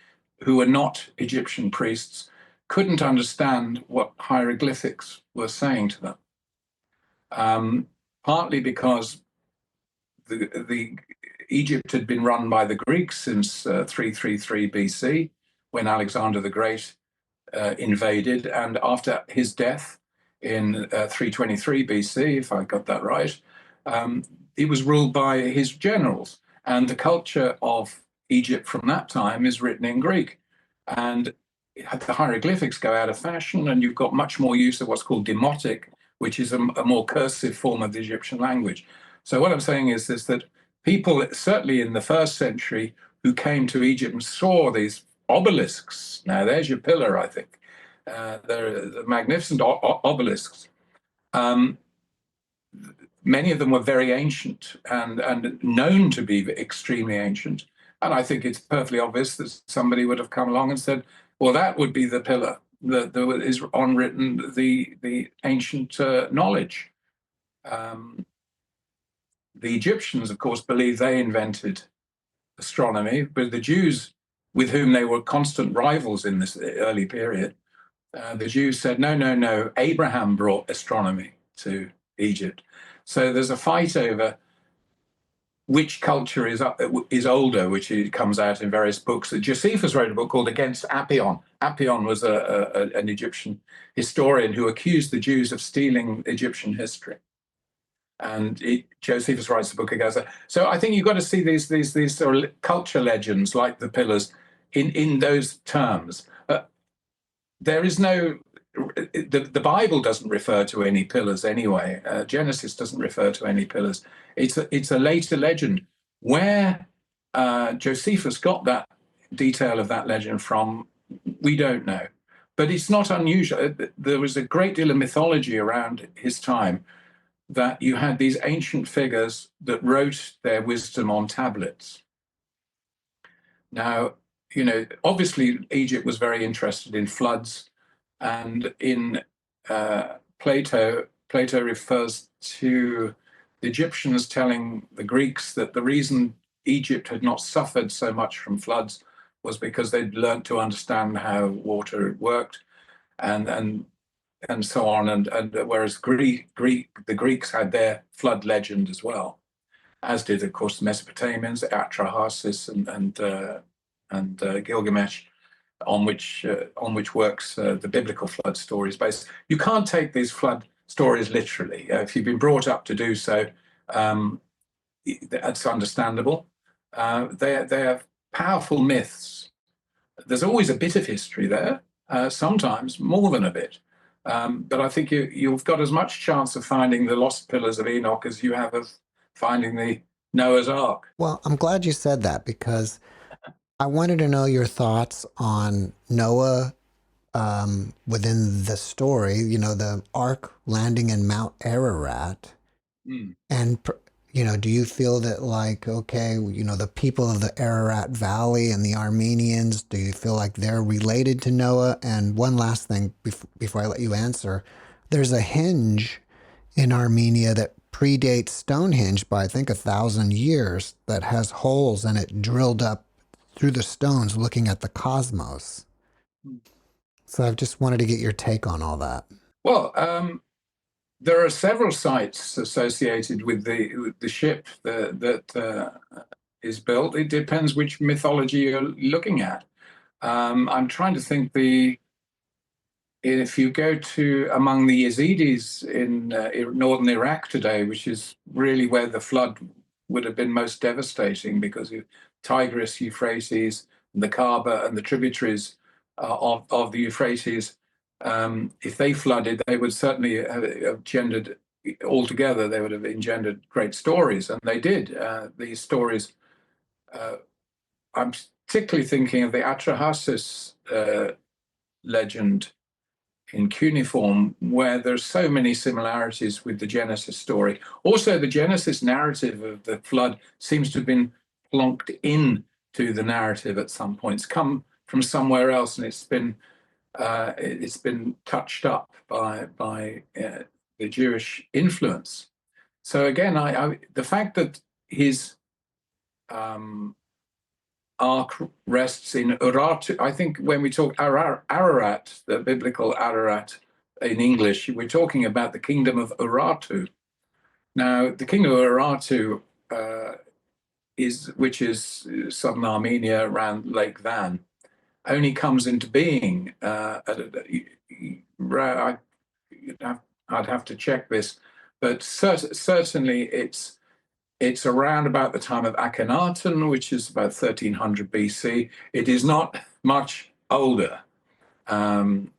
who were not Egyptian priests, couldn't understand what hieroglyphics were saying to them. Partly because the Egypt had been run by the Greeks since 333 BC, when Alexander the Great invaded, and after his death in 323 BC, if I got that right, it was ruled by his generals. And the culture of Egypt from that time is written in Greek. And the hieroglyphics go out of fashion, and you've got much more use of what's called demotic, which is a more cursive form of the Egyptian language. So what I'm saying is that people, certainly in the 1st century, who came to Egypt and saw these obelisks. Now, there's your pillar, I think. They're the magnificent obelisks. Many of them were very ancient and known to be extremely ancient. And I think it's perfectly obvious that somebody would have come along and said, well, that would be the pillar that is unwritten, the ancient knowledge. The Egyptians, of course, believe they invented astronomy, but the Jews, with whom they were constant rivals in this early period, the Jews said, no, Abraham brought astronomy to Egypt. So there's a fight over which culture is older, which comes out in various books. Josephus wrote a book called Against Appian. Appian was an Egyptian historian who accused the Jews of stealing Egyptian history. And Josephus writes a book against that. So I think you've got to see these sort of culture legends like the pillars in those terms. There is no, the Bible doesn't refer to any pillars anyway. Genesis doesn't refer to any pillars. It's a later legend. Where Josephus got that detail of that legend from, we don't know. But it's not unusual. There was a great deal of mythology around his time, that you had these ancient figures that wrote their wisdom on tablets. Now, obviously Egypt was very interested in floods, and in Plato refers to the Egyptians telling the Greeks that the reason Egypt had not suffered so much from floods was because they'd learned to understand how water worked, and so on, and whereas the Greeks had their flood legend as well, as did, of course, the Mesopotamians, Atrahasis and Gilgamesh, on which works the biblical flood stories based. You can't take these flood stories literally. If you've been brought up to do so, that's understandable. They're powerful myths. There's always a bit of history there, sometimes more than a bit. But I think you've got as much chance of finding the lost pillars of Enoch as you have of finding the Noah's Ark. Well, I'm glad you said that, because I wanted to know your thoughts on Noah within the story, the Ark landing in Mount Ararat. Mm. And, do you feel that, like, okay, the people of the Ararat Valley and the Armenians, do you feel like they're related to Noah? And one last thing before I let you answer, there's a henge in Armenia that predates Stonehenge by, I think, 1,000 years, that has holes in it drilled up through the stones looking at the cosmos. So I just wanted to get your take on all that. Well, there are several sites associated with the ship that is built. It depends which mythology you're looking at. I'm trying to think if you go to among the Yazidis in northern Iraq today, which is really where the flood would have been most devastating, because of Tigris, Euphrates, the Kaaba, and the tributaries of the Euphrates, if they flooded, they would certainly have engendered, altogether, they would have engendered great stories, and they did. These stories, I'm particularly thinking of the Atrahasis legend in cuneiform, where there's so many similarities with the Genesis story. Also, the Genesis narrative of the flood seems to have been plonked in to the narrative at some points, come from somewhere else, and it's been touched up by the Jewish influence. So again, the fact that his ark rests in Urartu. I think when we talk Ararat, the biblical Ararat in English, we're talking about the kingdom of Urartu. Now, the kingdom of Urartu which is southern Armenia around Lake Van, only comes into being. I'd have to check this, but certainly it's around about the time of Akhenaten, which is about 1300 BC. It is not much older. I'm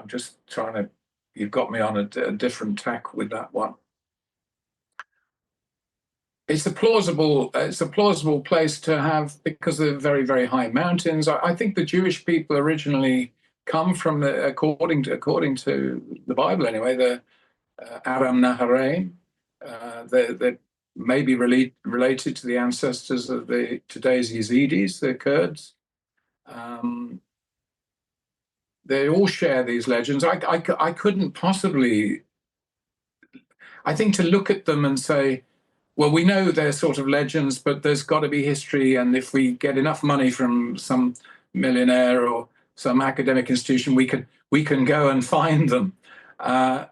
just trying to, you've got me on a different tack with that one. It's a plausible place to have, because of the very, very high mountains. I think the Jewish people originally come from according to the Bible anyway, the Aram Naharaim. They may be related to the ancestors of today's Yazidis, the Kurds. They all share these legends. I couldn't possibly, I think, to look at them and say, well, we know they're sort of legends, but there's got to be history, and if we get enough money from some millionaire or some academic institution, we can go and find them. I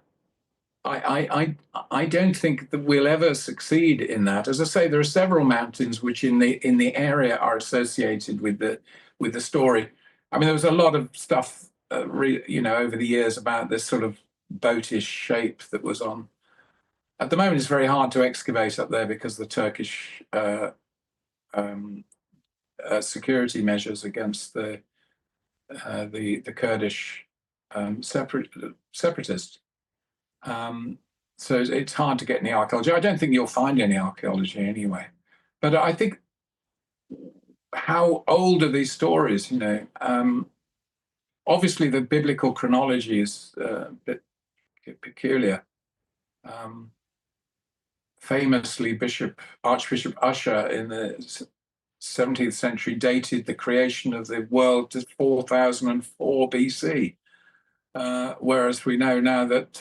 don't think that we'll ever succeed in that. As I say, there are several mountains which in the area are associated with the story. I mean, there was a lot of stuff, over the years about this sort of boatish shape that was on. At the moment, it's very hard to excavate up there because of the Turkish security measures against the Kurdish separatists. So it's hard to get any archaeology. I don't think you'll find any archaeology anyway. But I think, how old are these stories? Obviously the biblical chronology is a bit peculiar. Famously, Archbishop Usher in the 17th century dated the creation of the world to 4004 BC. Whereas we know now that,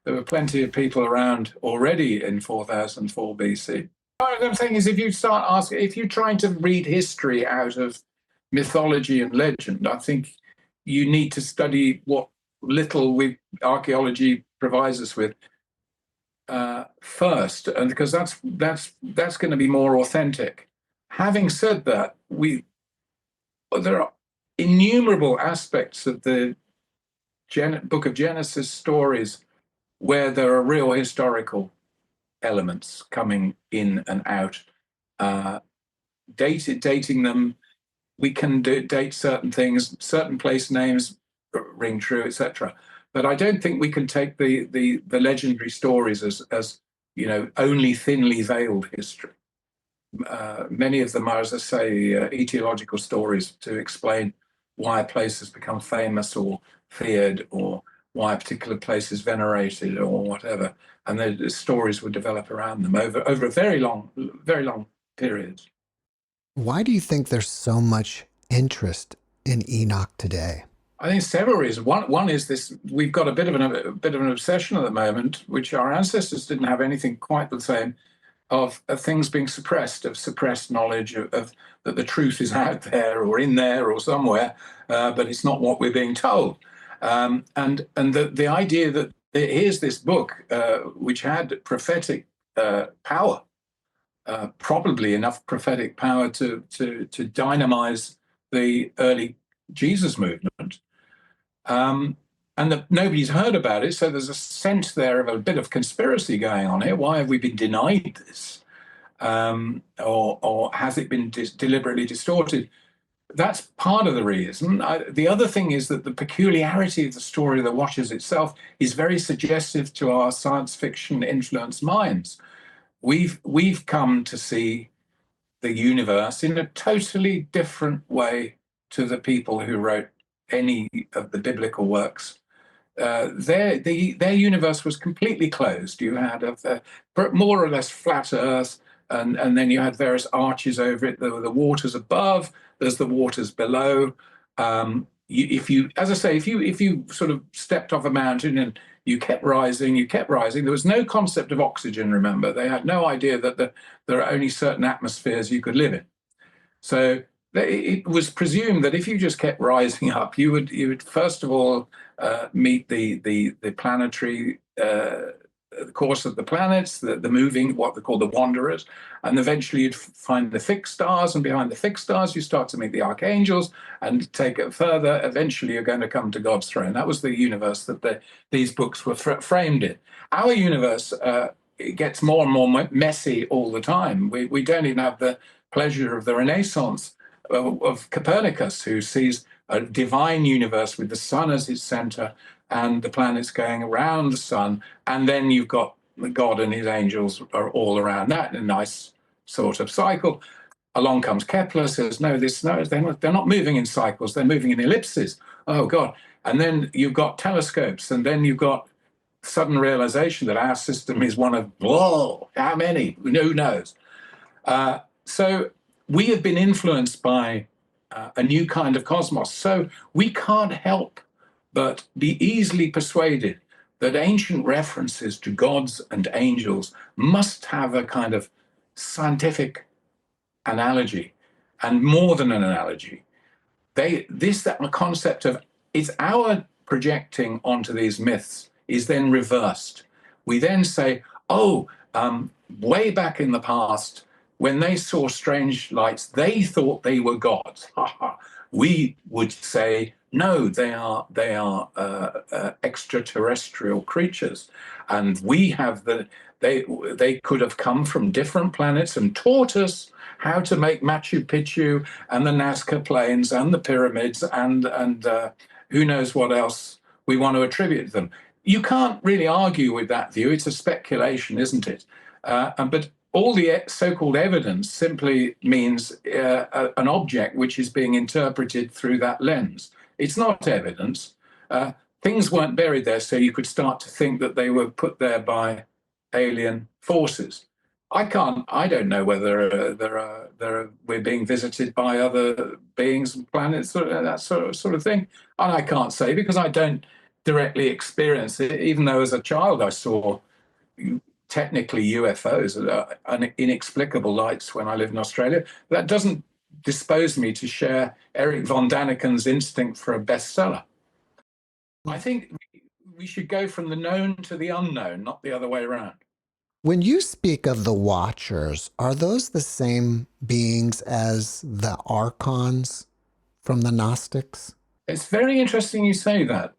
there were plenty of people around already in 4004 BC. What I'm saying is, if you're trying to read history out of mythology and legend, I think you need to study what little archaeology provides us with first, and because that's going to be more authentic. Having said that, there are innumerable aspects of the Book of Genesis stories where there are real historical elements coming in and out. Dating them, we can date certain things, certain place names ring true, etc. But I don't think we can take the legendary stories as only thinly veiled history. Many of them are, as I say, etiological stories to explain why a place has become famous or feared, or why a particular place is venerated or whatever, and the stories would develop around them over a very long period. Why do you think there's so much interest in Enoch today? I think several reasons. One is this: we've got a bit of an obsession at the moment, which our ancestors didn't have anything quite the same, of things being suppressed, of suppressed knowledge of that the truth is out there or in there or somewhere, but it's not what we're being told. And the idea that here's this book which had prophetic power, probably enough prophetic power to dynamize the early Jesus movement. And that nobody's heard about it, so there's a sense there of a bit of conspiracy going on here. Why have we been denied this? Or has it been deliberately distorted? That's part of the reason. The other thing is that the peculiarity of the story of the Watchers itself is very suggestive to our science fiction influenced minds. We've come to see the universe in a totally different way to the people who wrote any of the biblical works. Their universe was completely closed. You had a more or less flat Earth, and then you had various arches over it. There were the waters above. There's the waters below. If you sort of stepped off a mountain and you kept rising, there was no concept of oxygen. Remember, they had no idea that there are only certain atmospheres you could live in. So it was presumed that if you just kept rising up, you would first of all meet the planetary course of the planets, the moving, what they call the wanderers, and eventually you'd find the fixed stars, and behind the fixed stars you start to meet the archangels, and take it further, eventually you're going to come to God's throne. That was the universe that these books were framed in. Our universe it gets more and more messy all the time. We don't even have the pleasure of the Renaissance of Copernicus, who sees a divine universe with the sun as its center and the planets going around the sun, and then you've got God and his angels are all around that in a nice sort of cycle. Along comes Kepler, says, no, they're not moving in cycles, they're moving in ellipses. Oh God. And then you've got telescopes, and then you've got sudden realization that our system is one of, whoa, how many? Who knows? So we have been influenced by a new kind of cosmos. So we can't help but be easily persuaded that ancient references to gods and angels must have a kind of scientific analogy, and more than an analogy. That concept of it's our projecting onto these myths is then reversed. We then say, way back in the past, when they saw strange lights, they thought they were gods. We would say, no, they are extraterrestrial creatures, and we have they could have come from different planets and taught us how to make Machu Picchu and the Nazca Plains and the pyramids and who knows what else we want to attribute to them. You can't really argue with that view. It's a speculation, isn't it? But all the so-called evidence simply means an object which is being interpreted through that lens. It's not evidence. Things weren't buried there, so you could start to think that they were put there by alien forces. I don't know whether we're being visited by other beings and planets, that sort of thing. And I can't say because I don't directly experience it, even though as a child I saw technically UFOs, inexplicable lights when I lived in Australia. That doesn't dispose me to share Eric von Daniken's instinct for a bestseller. I think we should go from the known to the unknown, not the other way around. When you speak of the Watchers, are those the same beings as the Archons from the Gnostics? It's very interesting you say that.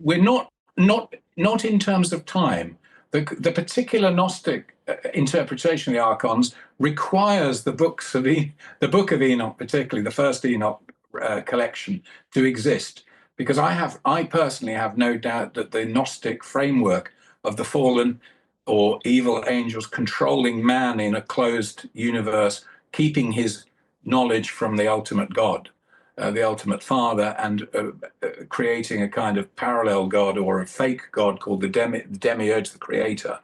We're not in terms of time. The particular Gnostic interpretation of the Archons requires the book of Enoch, particularly the first Enoch collection, to exist. Because I personally have no doubt that the Gnostic framework of the fallen or evil angels controlling man in a closed universe, keeping his knowledge from the ultimate God, the ultimate father, and creating a kind of parallel god or a fake god called the demiurge, the creator.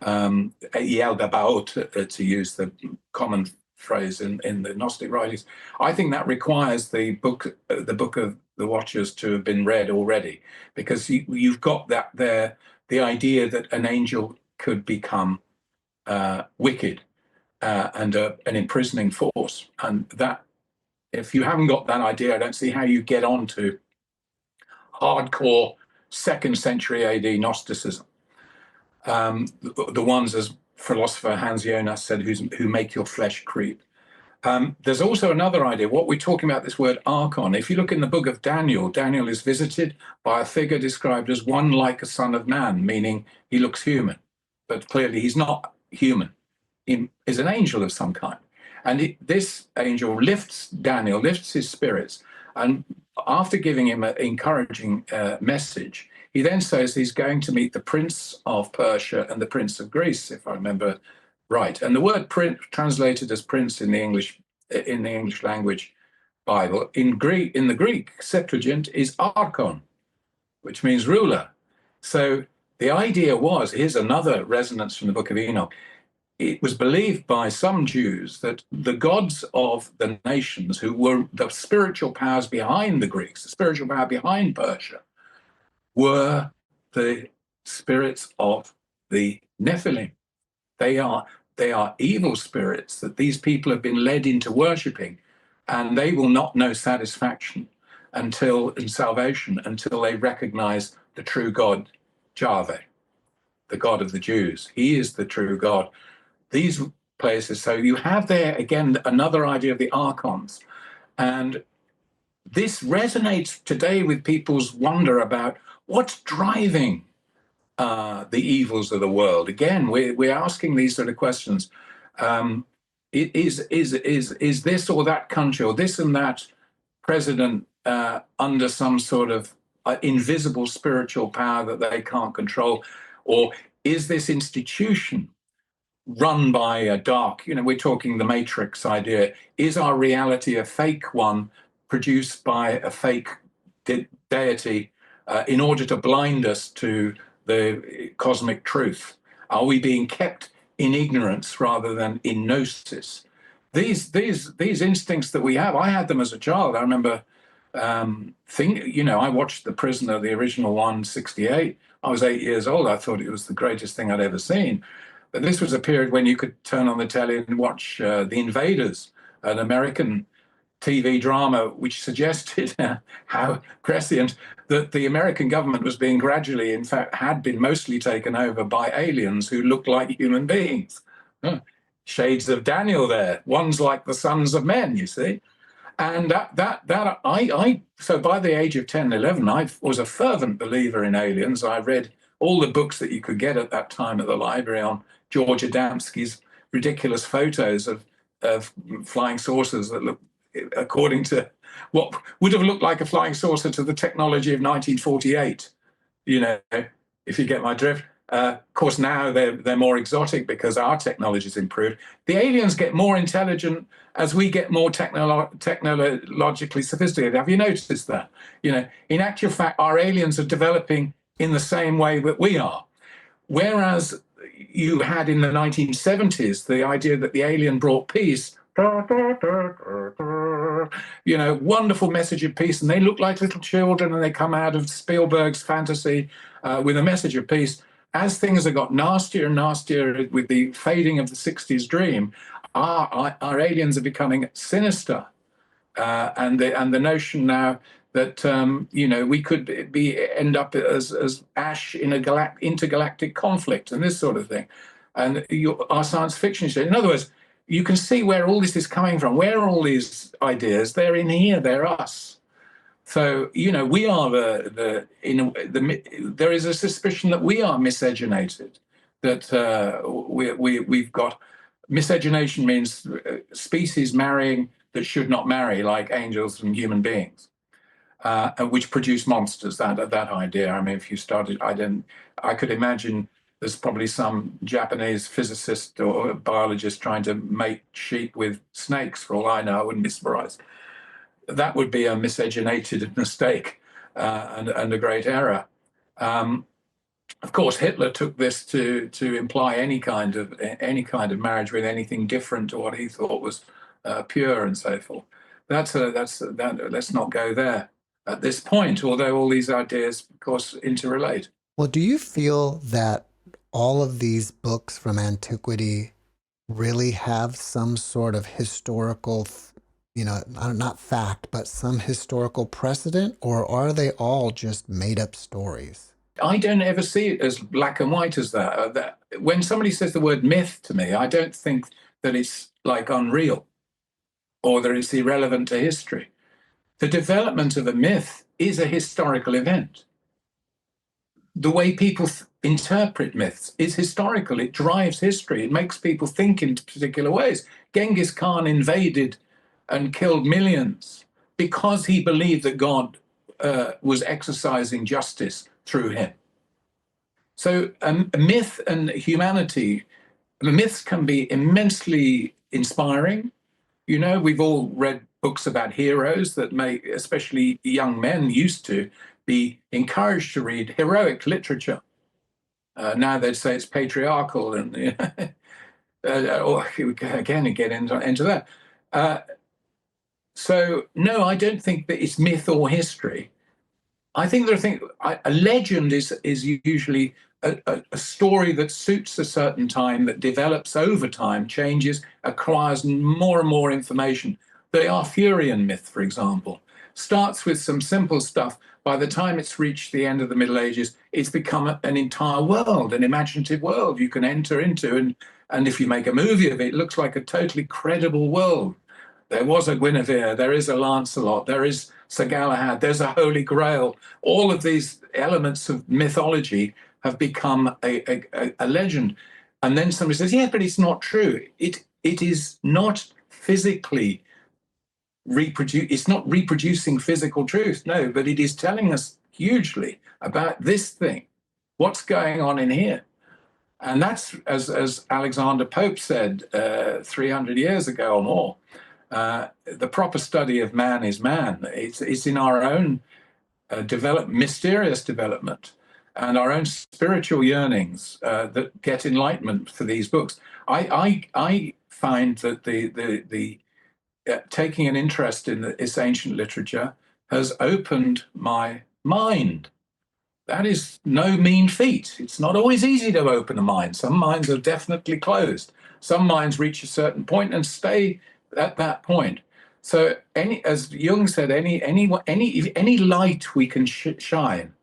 Yaldabaoth, to use the common phrase in the Gnostic writings. I think that requires the book of the Watchers to have been read already, because you've got that there, the idea that an angel could become wicked and an imprisoning force, and that if you haven't got that idea, I don't see how you get on to hardcore 2nd century AD Gnosticism. The ones, as philosopher Hans Jonas said, who make your flesh creep. There's also another idea, what we're talking about, this word archon. If you look in the book of Daniel, Daniel is visited by a figure described as one like a son of man, meaning he looks human, but clearly he's not human. He is an angel of some kind. And this angel lifts Daniel, lifts his spirits, and after giving him an encouraging message, he then says he's going to meet the Prince of Persia and the Prince of Greece, if I remember right. And the word prince, translated as prince in the English language Bible, in the Greek Septuagint, is archon, which means ruler. So the idea was, here's another resonance from the book of Enoch. It was believed by some Jews that the gods of the nations, who were the spiritual powers behind the Greeks, the spiritual power behind Persia, were the spirits of the Nephilim. They are evil spirits that these people have been led into worshipping, and they will not know satisfaction in salvation until they recognize the true God, Yahweh, the God of the Jews. He is the true God. These places, so you have there again another idea of the archons, and this resonates today with people's wonder about what's driving the evils of the world. Again, we're asking these sort of questions. Is this or that country or this and that president under some sort of invisible spiritual power that they can't control? Or is this institution run by a dark, we're talking the Matrix idea. Is our reality a fake one produced by a fake deity in order to blind us to the cosmic truth? Are we being kept in ignorance rather than in gnosis? These instincts that we have, I had them as a child. I remember I watched The Prisoner, the original one, 1968. I was 8 years old. I thought it was the greatest thing I'd ever seen. But this was a period when you could turn on the telly and watch The Invaders, an American TV drama, which suggested how prescient that the American government was being gradually, in fact, had been mostly taken over by aliens who looked like human beings. Shades of Daniel there. One's like the sons of men, you see. And so by the age of 10, 11, I was a fervent believer in aliens. I read all the books that you could get at that time at the library on George Adamski's ridiculous photos of flying saucers that look, according to what would have looked like a flying saucer to the technology of 1948, if you get my drift. Of course, now they're more exotic because our technology's improved. The aliens get more intelligent as we get more technologically sophisticated. Have you noticed that? In actual fact, our aliens are developing in the same way that we are. Whereas you had in the 1970s the idea that the alien brought peace, wonderful message of peace, and they look like little children and they come out of Spielberg's fantasy with a message of peace. As things have got nastier and nastier with the fading of the 60s dream, our aliens are becoming sinister. And the notion now that we could end up as ash in a intergalactic conflict and this sort of thing. And our science fiction show. In other words, you can see where all this is coming from. Where are all these ideas? They're in here. They're us. So we are there is a suspicion that we are miscegenated. That we've got miscegenation means species marrying that should not marry, like angels and human beings, which produce monsters. That idea. I mean, if you started, I could imagine there's probably some Japanese physicist or biologist trying to mate sheep with snakes. For all I know, I wouldn't be surprised. that would be a miscegenated mistake and a great error. Of course, Hitler took this to imply any kind of marriage with anything different to what he thought was pure and so forth. Let's not go there at this point, although all these ideas, of course, interrelate. Well, do you feel that all of these books from antiquity really have some sort of historical, not fact, but some historical precedent, or are they all just made up stories? I don't ever see it as black and white as that. When somebody says the word myth to me, I don't think that it's like unreal or that it's irrelevant to history. The development of a myth is a historical event. The way people interpret myths is historical. It drives history. It makes people think in particular ways. Genghis Khan invaded and killed millions because he believed that God was exercising justice through him. So a myth and humanity, the myths can be immensely inspiring. You know, we've all read books about heroes that make, especially young men used to be encouraged to read heroic literature. Now they'd say it's patriarchal, and or again get into that. So no, I don't think that it's myth or history. I think a legend is usually a story that suits a certain time, that develops over time, changes, acquires more and more information. The Arthurian myth, for example, starts with some simple stuff. By the time it's reached the end of the Middle Ages, it's become an entire world, an imaginative world you can enter into. And if you make a movie of it, it looks like a totally credible world. There was a Guinevere, there is a Lancelot, there is Sir Galahad, there's a Holy Grail. All of these elements of mythology have become a legend. And then somebody says, yeah, but it's not true. It is not physically it's not reproducing physical truth, no, but it is telling us hugely about this thing, what's going on in here. And that's, as Alexander Pope said 300 years ago or more, the proper study of man is man. It's in our own mysterious development and our own spiritual yearnings that get enlightenment for these books. I find that the taking an interest in this ancient literature has opened my mind. That is no mean feat. It's not always easy to open a mind. Some minds are definitely closed. Some minds reach a certain point and stay at that point. So, as Jung said, any light we can shine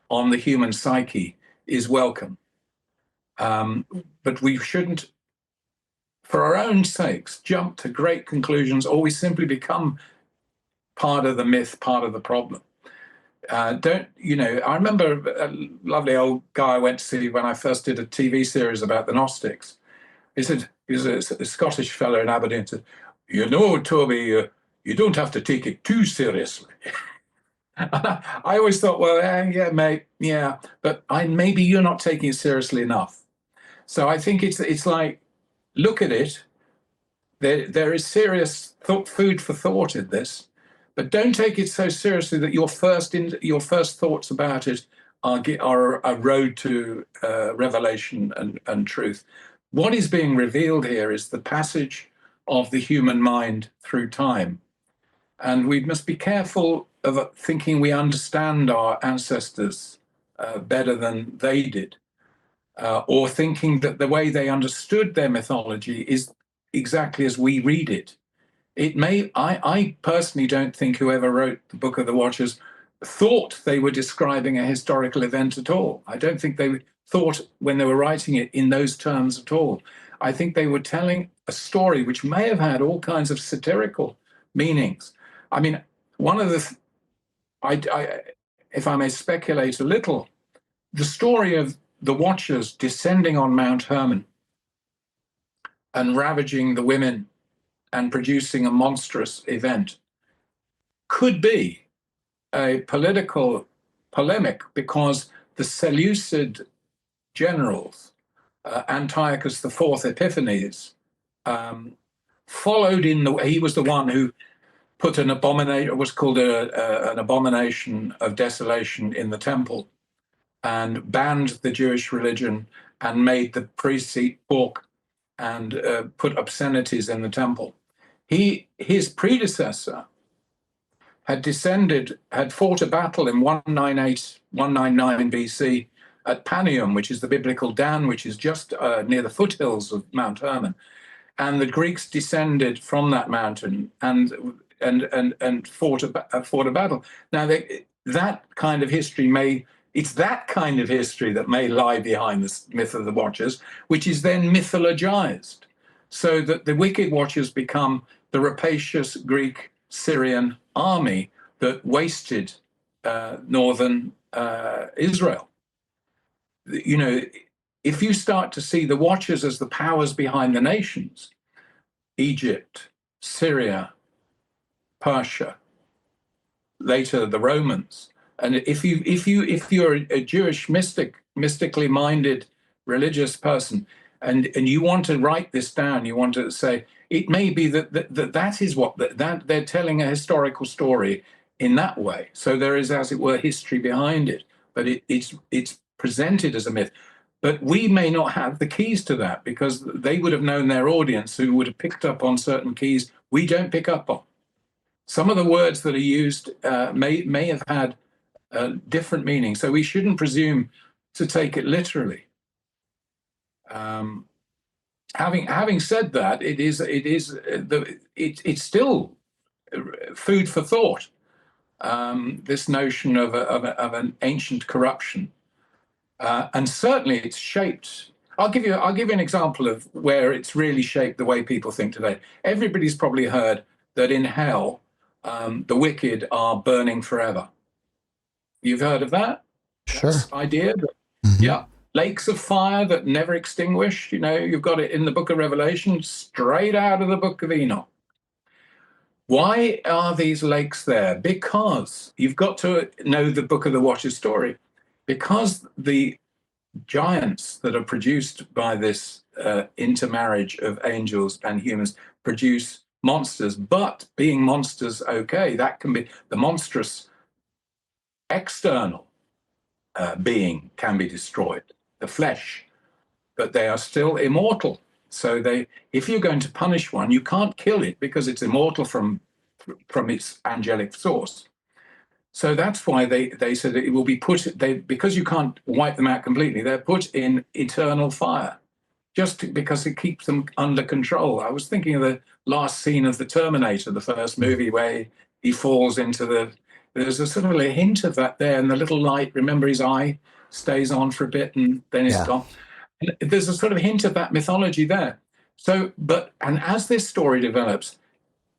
on the human psyche is welcome. But we shouldn't, for our own sakes, jump to great conclusions, or we simply become part of the myth, part of the problem. I remember a lovely old guy I went to see when I first did a TV series about the Gnostics. He said, he was a Scottish fellow in Aberdeen, said, you know, Toby, you don't have to take it too seriously. I always thought, well, yeah, mate, yeah, but maybe you're not taking it seriously enough. So I think it's like, look at it. There is serious food for thought in this, but don't take it so seriously that your first thoughts about it are a road to revelation and truth. What is being revealed here is the passage of the human mind through time. And we must be careful of thinking we understand our ancestors better than they did, or thinking that the way they understood their mythology is exactly as we read it. I personally don't think whoever wrote the Book of the Watchers thought they were describing a historical event at all. I don't think they thought when they were writing it in those terms at all. I think they were telling a story which may have had all kinds of satirical meanings. I mean, one of the, if I may speculate a little, the story of the Watchers descending on Mount Hermon and ravaging the women and producing a monstrous event could be a political polemic, because the Seleucid generals, Antiochus IV Epiphanes, followed he was the one who put an abomination, what's called an abomination of desolation in the temple, and banned the Jewish religion and made the priests eat pork and put obscenities in the temple. His predecessor had fought a battle in 199 BC at Panium, which is the biblical Dan, which is just near the foothills of Mount Hermon. And the Greeks descended from that mountain and fought a battle. Now, that kind of history it's that kind of history that may lie behind the myth of the Watchers, which is then mythologized, so that the wicked Watchers become the rapacious Greek Syrian army that wasted northern Israel. You know, if you start to see the Watchers as the powers behind the nations, Egypt, Syria, Persia, later the Romans, and if you're a Jewish mystically minded religious person, and you want to write this down, you want to say it may be that is what that they're telling a historical story in that way. So there is, as it were, history behind it, but it's presented as a myth. But we may not have the keys to that, because they would have known their audience, who would have picked up on certain keys we don't pick up on. Some of the words that are used may have had different meaning, so we shouldn't presume to take it literally. Having said that, it's still food for thought. This notion of an ancient corruption, and certainly it's shaped. I'll give you an example of where it's really shaped the way people think today. Everybody's probably heard that in hell, the wicked are burning forever. You've heard of that? Sure. That's the idea. Yeah. Lakes of fire that never extinguish. You know, you've got it in the book of Revelation, straight out of the book of Enoch. Why are these lakes there? Because you've got to know the book of the Watcher's story. Because the giants that are produced by this intermarriage of angels and humans produce monsters, but being monsters, okay, that can be the monstrous external being can be destroyed, the flesh, but they are still immortal. So if you're going to punish one, you can't kill it because it's immortal from its angelic source. So that's why they said it will be because you can't wipe them out completely, they're put in eternal fire, just because it keeps them under control. I was thinking of the last scene of the Terminator, the first movie, where he falls into there's a sort of a hint of that there, and the little light, remember his eye stays on for a bit and then it's gone. And there's a sort of hint of that mythology there. So, and as this story develops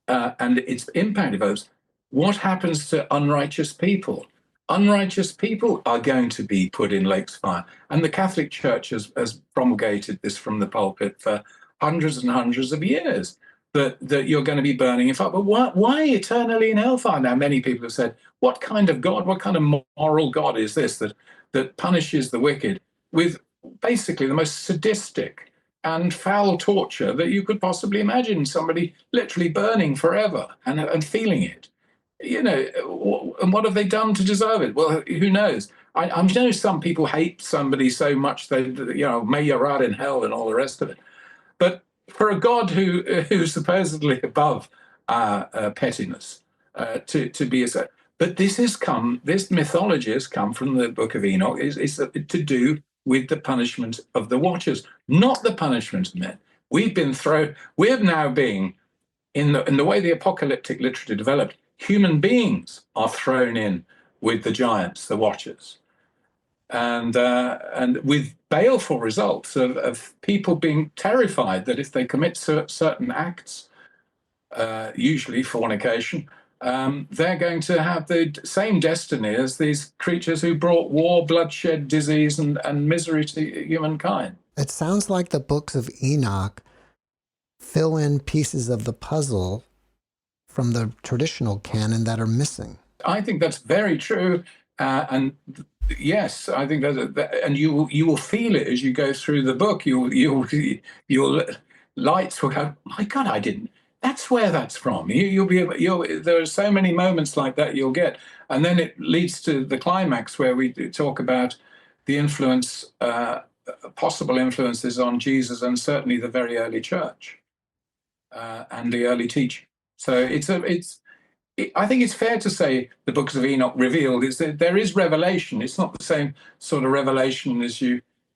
and its impact develops, what happens to unrighteous people? Unrighteous people are going to be put in lakes of fire. And the Catholic Church has promulgated this from the pulpit for hundreds and hundreds of years, that you're going to be burning in fire. But why eternally in hellfire? Now, many people have said, what kind of God, what kind of moral God is this that punishes the wicked with basically the most sadistic and foul torture that you could possibly imagine? Somebody literally burning forever and feeling it. You know, and what have they done to deserve it? Well, who knows? I know some people hate somebody so much that, you know, may you rot in hell and all the rest of it. But for a God who's supposedly above pettiness, to be a, but this mythology has come from the Book of Enoch. Is to do with the punishment of the Watchers, not the punishment of men. We're now being, in the way the apocalyptic literature developed, human beings are thrown in with the giants, the Watchers, and with baleful results of people being terrified that if they commit certain acts, usually fornication, they're going to have the same destiny as these creatures who brought war, bloodshed, disease, and misery to humankind. It sounds like the books of Enoch fill in pieces of the puzzle from the traditional canon that are missing. I think that's very true, and yes, I think and you will feel it as you go through the book. Your lights will go, my God, I didn't. That's where that's from. There are so many moments like that you'll get, and then it leads to the climax where we talk about the influence, possible influences on Jesus, and certainly the very early church and the early teaching. So I think it's fair to say the books of Enoch revealed is that there is revelation. It's not the same sort of revelation as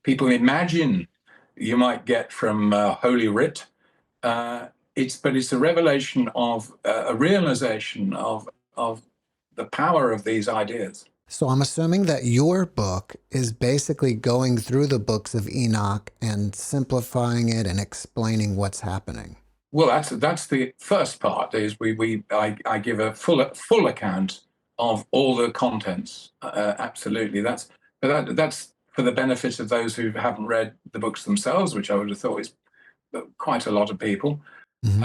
people imagine you might get from Holy Writ. But it's a revelation of a realization of the power of these ideas. So I'm assuming that your book is basically going through the books of Enoch and simplifying it and explaining what's happening. Well, that's the first part. Is I give a full account of all the contents. Absolutely, that's for the benefit of those who haven't read the books themselves, which I would have thought is quite a lot of people. Mm-hmm.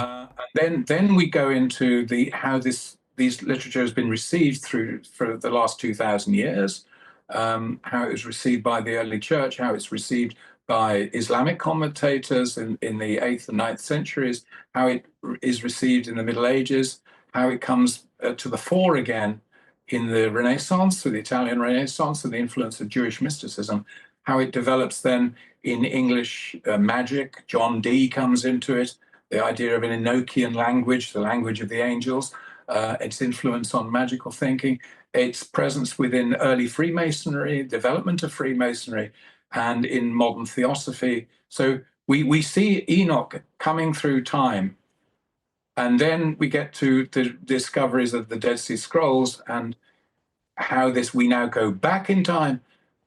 And then we go into how these literature has been received for the last 2,000 years, how it was received by the early church, how it's received by Islamic commentators in the 8th and 9th centuries, how it is received in the Middle Ages, how it comes to the fore again in the Renaissance, with the Italian Renaissance and the influence of Jewish mysticism, how it develops then in English magic. John Dee comes into it, the idea of an Enochian language, the language of the angels, its influence on magical thinking, its presence within early Freemasonry, development of Freemasonry, and in modern theosophy. So we see Enoch coming through time. And then we get to the discoveries of the Dead Sea Scrolls and how we now go back in time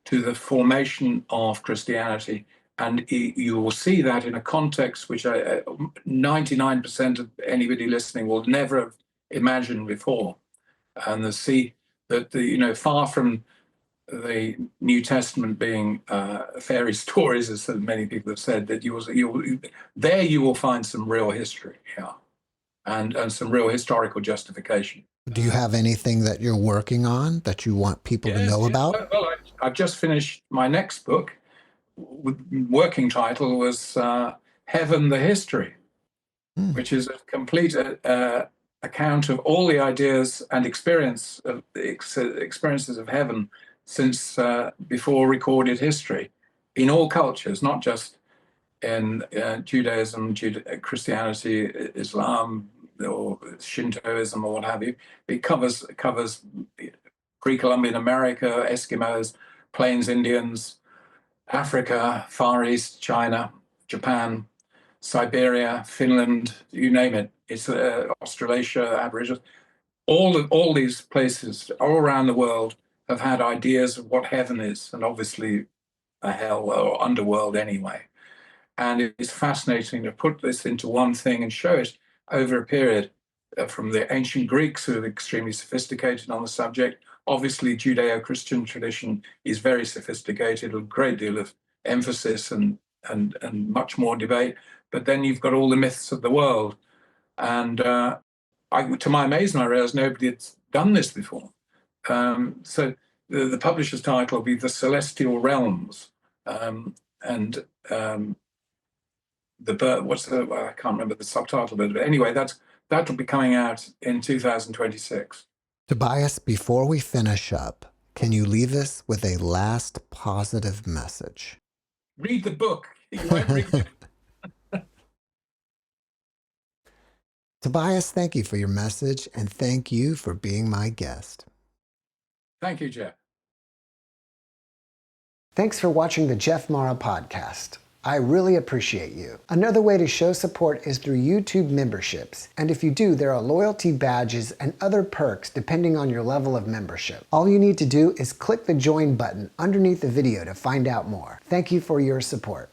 to the formation of Christianity. And you will see that in a context which 99% of anybody listening will never have imagined before. And see that far from the New Testament being fairy stories, as many people have said, that you will find some real history, and some real historical justification. Do you have anything that you're working on that you want people to know about? Well, I've just finished my next book. Working title was Heaven, the History, which is a complete account of all the ideas and experiences of heaven since before recorded history in all cultures, not just in Judaism, Christianity, Islam, or Shintoism, or what have you. It covers pre-Columbian America, Eskimos, Plains Indians, Africa, Far East, China, Japan, Siberia, Finland, you name it. It's Australasia, Aborigines. All these places all around the world have had ideas of what heaven is, and obviously a hell or underworld anyway. And it's fascinating to put this into one thing and show it over a period from the ancient Greeks, who are extremely sophisticated on the subject. Obviously, Judeo-Christian tradition is very sophisticated, a great deal of emphasis and much more debate. But then you've got all the myths of the world. And to my amazement, I realized nobody had done this before. So the publisher's title will be The Celestial Realms. I can't remember the subtitle, but anyway, that'll be coming out in 2026. Tobias, before we finish up, can you leave us with a last positive message? Read the book. You won't read it. Tobias, thank you for your message, and thank you for being my guest. Thank you, Jeff. Thanks for watching the JeffMara podcast. I really appreciate you. Another way to show support is through YouTube memberships. And if you do, there are loyalty badges and other perks depending on your level of membership. All you need to do is click the join button underneath the video to find out more. Thank you for your support.